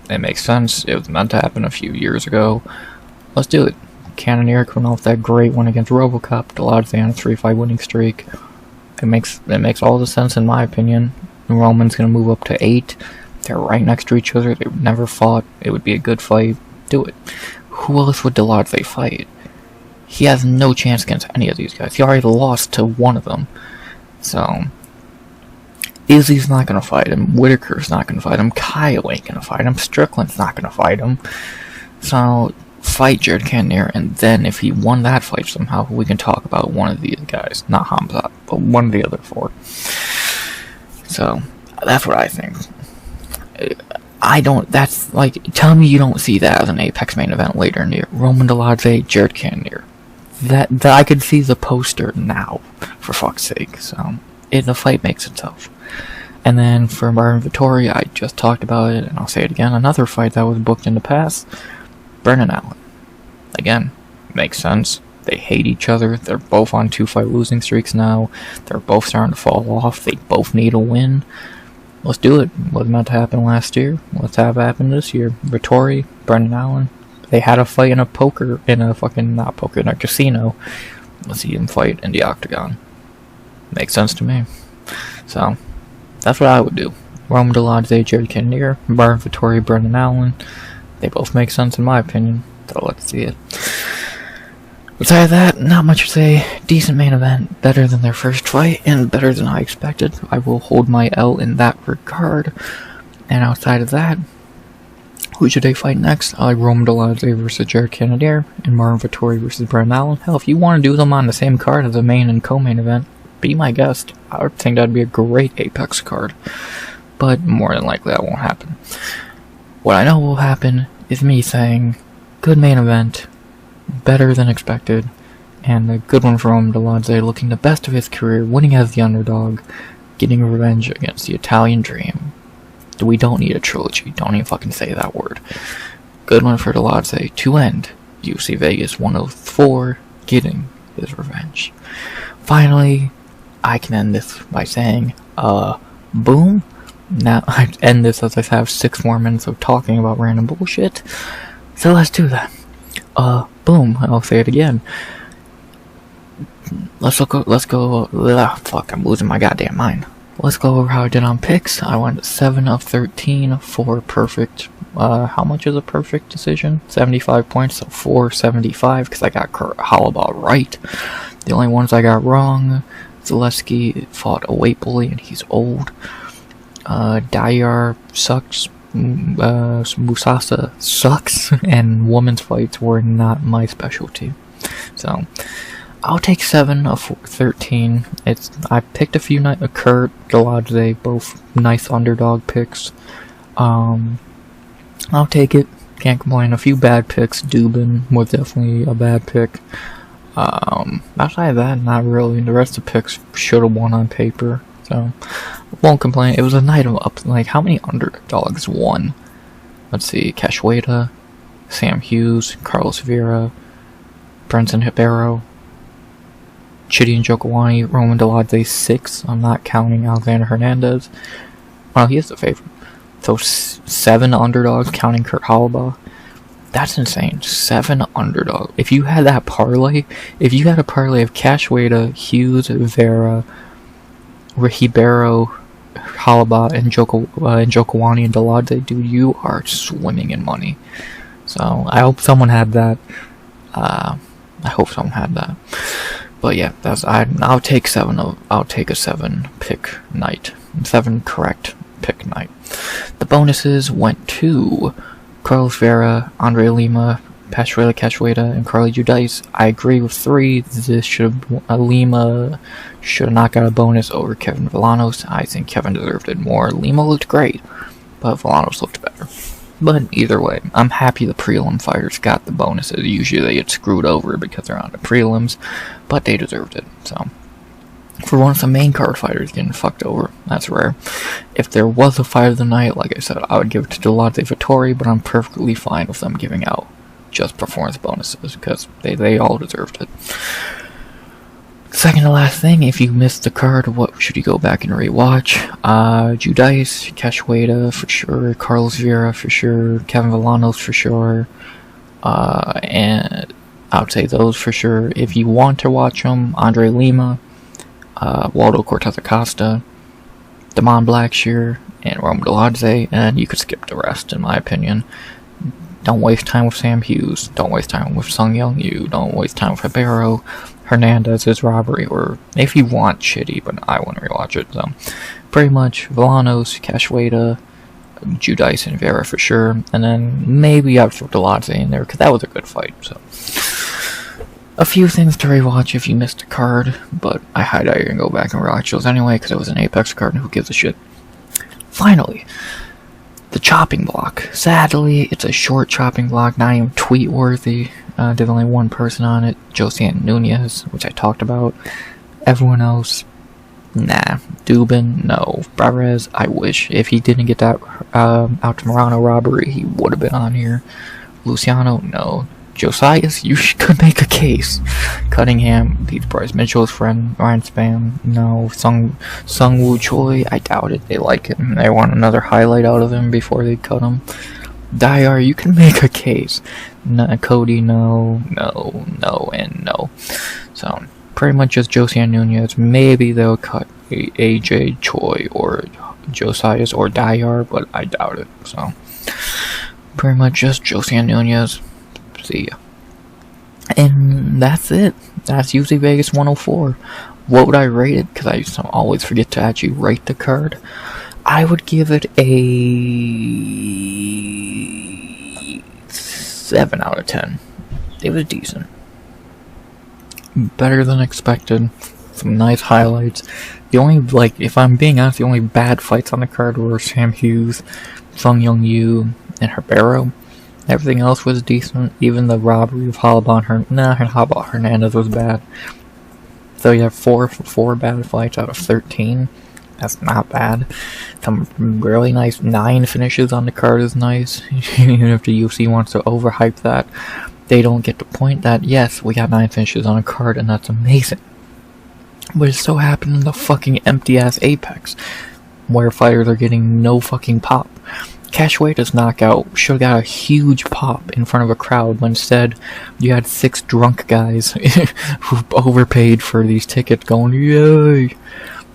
It makes sense. It was meant to happen a few years ago. Let's do it. Cannonier coming off that great one against RoboCop. Dolidze on a 3-fight winning streak. It makes all the sense in my opinion. Roman's gonna move up to 8. They're right next to each other. They've never fought. It would be a good fight. Do it. Who else would Dolidze fight? He has no chance against any of these guys. He already lost to one of them. So Izzy's not gonna fight him. Whitaker's not gonna fight him. Kyle ain't gonna fight him. Strickland's not gonna fight him. So fight Jared Cannonier, and then if he won that fight somehow, we can talk about one of these guys. Not Hamzat, but one of the other 4. So that's what I think. That's like, tell me you don't see that as an Apex main event later in the year. Roman Dolidze, Jared Cannonier. That I could see the poster now, for fuck's sake. So, the fight makes itself. And then for Marvin Vettori, I just talked about it, and I'll say it again, another fight that was booked in the past, Brendan Allen. Again, makes sense. They hate each other. They're both on 2-fight losing streaks now. They're both starting to fall off. They both need a win. Let's do it. What was meant to happen last year? Let's have it happen this year. Vettori, Brendan Allen. They had a fight in a casino. Let's see them fight in the octagon. Makes sense to me. So, that's what I would do. Roman Dolidze, Jared Cannonier, Marvin Vettori, Brendan Allen. They both make sense in my opinion. So let's see it. Besides that, not much to say. Decent main event, better than their first fight, and better than I expected. I will hold my L in that regard. And outside of that, who should they fight next? I like Roman Dolidze versus Jared Cannonier, and Marvin Vettori versus Brendan Allen. Hell, if you want to do them on the same card as a main and co-main event, be my guest. I would think that'd be a great Apex card. But more than likely that won't happen. What I know will happen is me saying, good main event, better than expected, and a good one from Dolidze, looking the best of his career, winning as the underdog, getting revenge against the Italian Dream. We don't need a trilogy, don't even fucking say that word. Good one for Dolidze to end UFC Vegas 104, getting his revenge. Finally, I can end this by saying, boom. Now, I end this as I have 6 more minutes of talking about random bullshit, so let's do that. Boom, I'll say it again. Let's go, fuck, I'm losing my goddamn mind. Let's go over how I did on picks. I went 7 of 13 for perfect. How much is a perfect decision? 75 points, so 475, because I got Halaba right. The only ones I got wrong, Zaleski fought a weight bully, and he's old. Diyar sucks. Musasa sucks, and women's fights were not my specialty. So, I'll take 7 of 13. I picked a few Kurt, Dolidze, both nice underdog picks. I'll take it. Can't complain. A few bad picks. Duben was definitely a bad pick. Outside of that, not really. The rest of the picks should have won on paper. So, won't complain. It was a night of up. Like, how many underdogs won? Let's see. Cachoeira, Sam Hughes, Carlos Vera, Brendson Ribeiro, Chidi and Jokawani, Roman Dolidze 6. I'm not counting Alexander Hernandez. Well, he is the favorite. So 7 underdogs, counting Kurt Halaba. That's insane. 7 underdogs. If you had that parlay, if you had a parlay of Cachoeira, Hughes, Vera, Ribeiro, Halaba, and Jokawani and Dolidze, dude, you are swimming in money. So I hope someone had that. I hope someone had that. But yeah, I'll take a 7 pick night. 7 correct pick night. The bonuses went to Carlos Vera, André Lima, Cachoeira, and Carli Judice. I agree with 3. Lima should have not got a bonus over Kevin Vallejos. I think Kevin deserved it more. Lima looked great, but Vallejos looked better. But either way, I'm happy the prelim fighters got the bonuses. Usually they get screwed over because they're on the prelims, but they deserved it. So, for once, the main card fighters getting fucked over. That's rare. If there was a fight of the night, like I said, I would give it to Dolidze Vettori, but I'm perfectly fine with them giving out just performance bonuses because they all deserved it. Second to last thing, if you missed the card, what should you go back and rewatch? Judice, Cachoeira for sure, Carlos Vera for sure, Kevin Vallejos for sure, and I would say those for sure. If you want to watch them, André Lima, Waldo Cortes-Acosta, Blackshear, and Dolidze, and you could skip the rest in my opinion. Don't waste time with Sam Hughes, don't waste time with Seung, don't waste time with Ribeiro, Hernandez's robbery, or if you want shitty, but I want to rewatch it, so pretty much Vallejos, Cachoeira, Judice, and Vera for sure, and then maybe I'd throw Dolidze in there, because that was a good fight, so a few things to rewatch if you missed a card, but I highly you can go back and rewatch those anyway, because it was an Apex card, and who gives a shit. Finally, the chopping block. Sadly, it's a short chopping block, not even tweet-worthy. There's only one person on it, Josiane Nunes, which I talked about. Everyone else, nah. Duben, no. Barez, I wish. If he didn't get that Altamirano robbery, he would have been on here. Luciano, no. Josias, you could make a case. Cunningham, Pete's Bryce Mitchell's friend, Ryan Spann, no. Seung Choi, I doubt it. They like him. They want another highlight out of him before they cut him. Diyar, you can make a case. Cody, no, and no. So, pretty much just Josiane Nunes. Maybe they'll cut AJ, Choi, or Josias, or Diyar, but I doubt it. So, pretty much just Josiane Nunes. See ya. And that's it. That's UFC Vegas 104. What would I rate it? Because I always forget to actually rate the card. I would give it a 7 out of 10. It was decent. Better than expected. Some nice highlights. The only, if I'm being honest, the only bad fights on the card were Sam Hughes, Seung, and Ribeiro. Everything else was decent. Even the robbery of Hernandez was bad. So you have four bad fights out of 13. That's not bad. Some really nice 9 finishes on the card is nice. Even if the UFC wants to overhype that, they don't get the point that, yes, we got 9 finishes on a card and that's amazing. But it so happened in the fucking empty-ass Apex, where fighters are getting no fucking pop. Cachoeira's knockout should have got a huge pop in front of a crowd, but instead you had 6 drunk guys who overpaid for these tickets going, yay!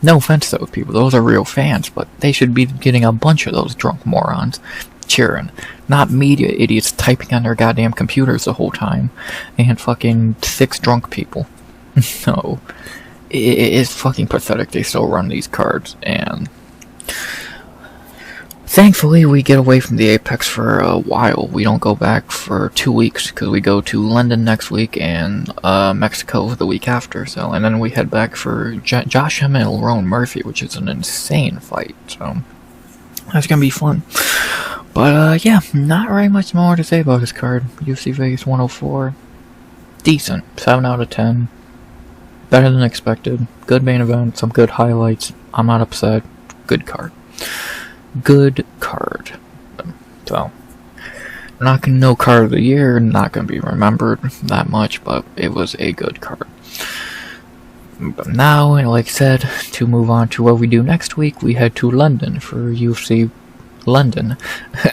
No offense to those people, those are real fans, but they should be getting a bunch of those drunk morons cheering, not media idiots typing on their goddamn computers the whole time, and fucking 6 drunk people. No. It's fucking pathetic they still run these cards, and thankfully, we get away from the Apex for a while. We don't go back for 2 weeks, because we go to London next week and Mexico the week after. So, and then we head back for Josh Emmett and Lerone Murphy, which is an insane fight. So, that's going to be fun. But, yeah, not very much more to say about this card. UFC Vegas 104. Decent. 7 out of 10. Better than expected. Good main event. Some good highlights. I'm not upset. Good card. Good card. So, no card of the year, not going to be remembered that much, but it was a good card. But now, like I said, to move on to what we do next week, we head to London for UFC London.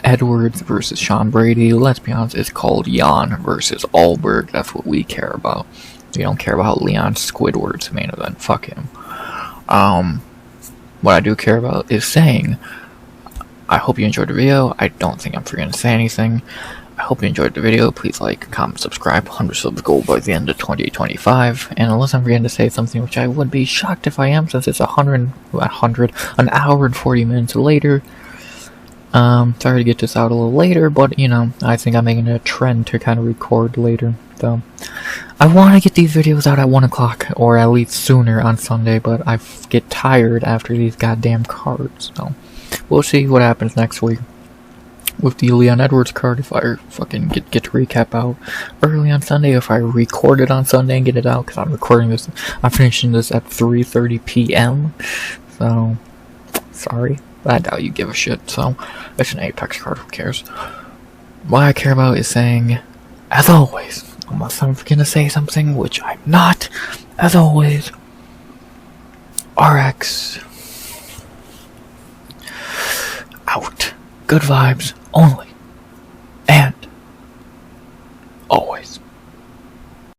Edwards versus Sean Brady. Let's be honest, it's called Jan versus Alberg. That's what we care about. We don't care about Leon Squidward's main event. Fuck him. What I do care about is saying, I hope you enjoyed the video. I don't think I'm forgetting to say anything. I hope you enjoyed the video. Please like, comment, subscribe. 100 subs goal by the end of 2025. And unless I'm forgetting to say something, which I would be shocked if I am, since it's an hour and 40 minutes later. Sorry to get this out a little later, but you know, I think I'm making a trend to kind of record later. So I want to get these videos out at 1 o'clock, or at least sooner on Sunday, but I get tired after these goddamn cards. So we'll see what happens next week with the Leon Edwards card, if I fucking get to recap out early on Sunday, if I record it on Sunday and get it out, because I'm finishing this at 3:30 p.m. So, sorry. I doubt you give a shit, so it's an Apex card, who cares? What I care about is saying, as always, unless I'm gonna say something, which I'm not, as always, RX out. Good vibes only.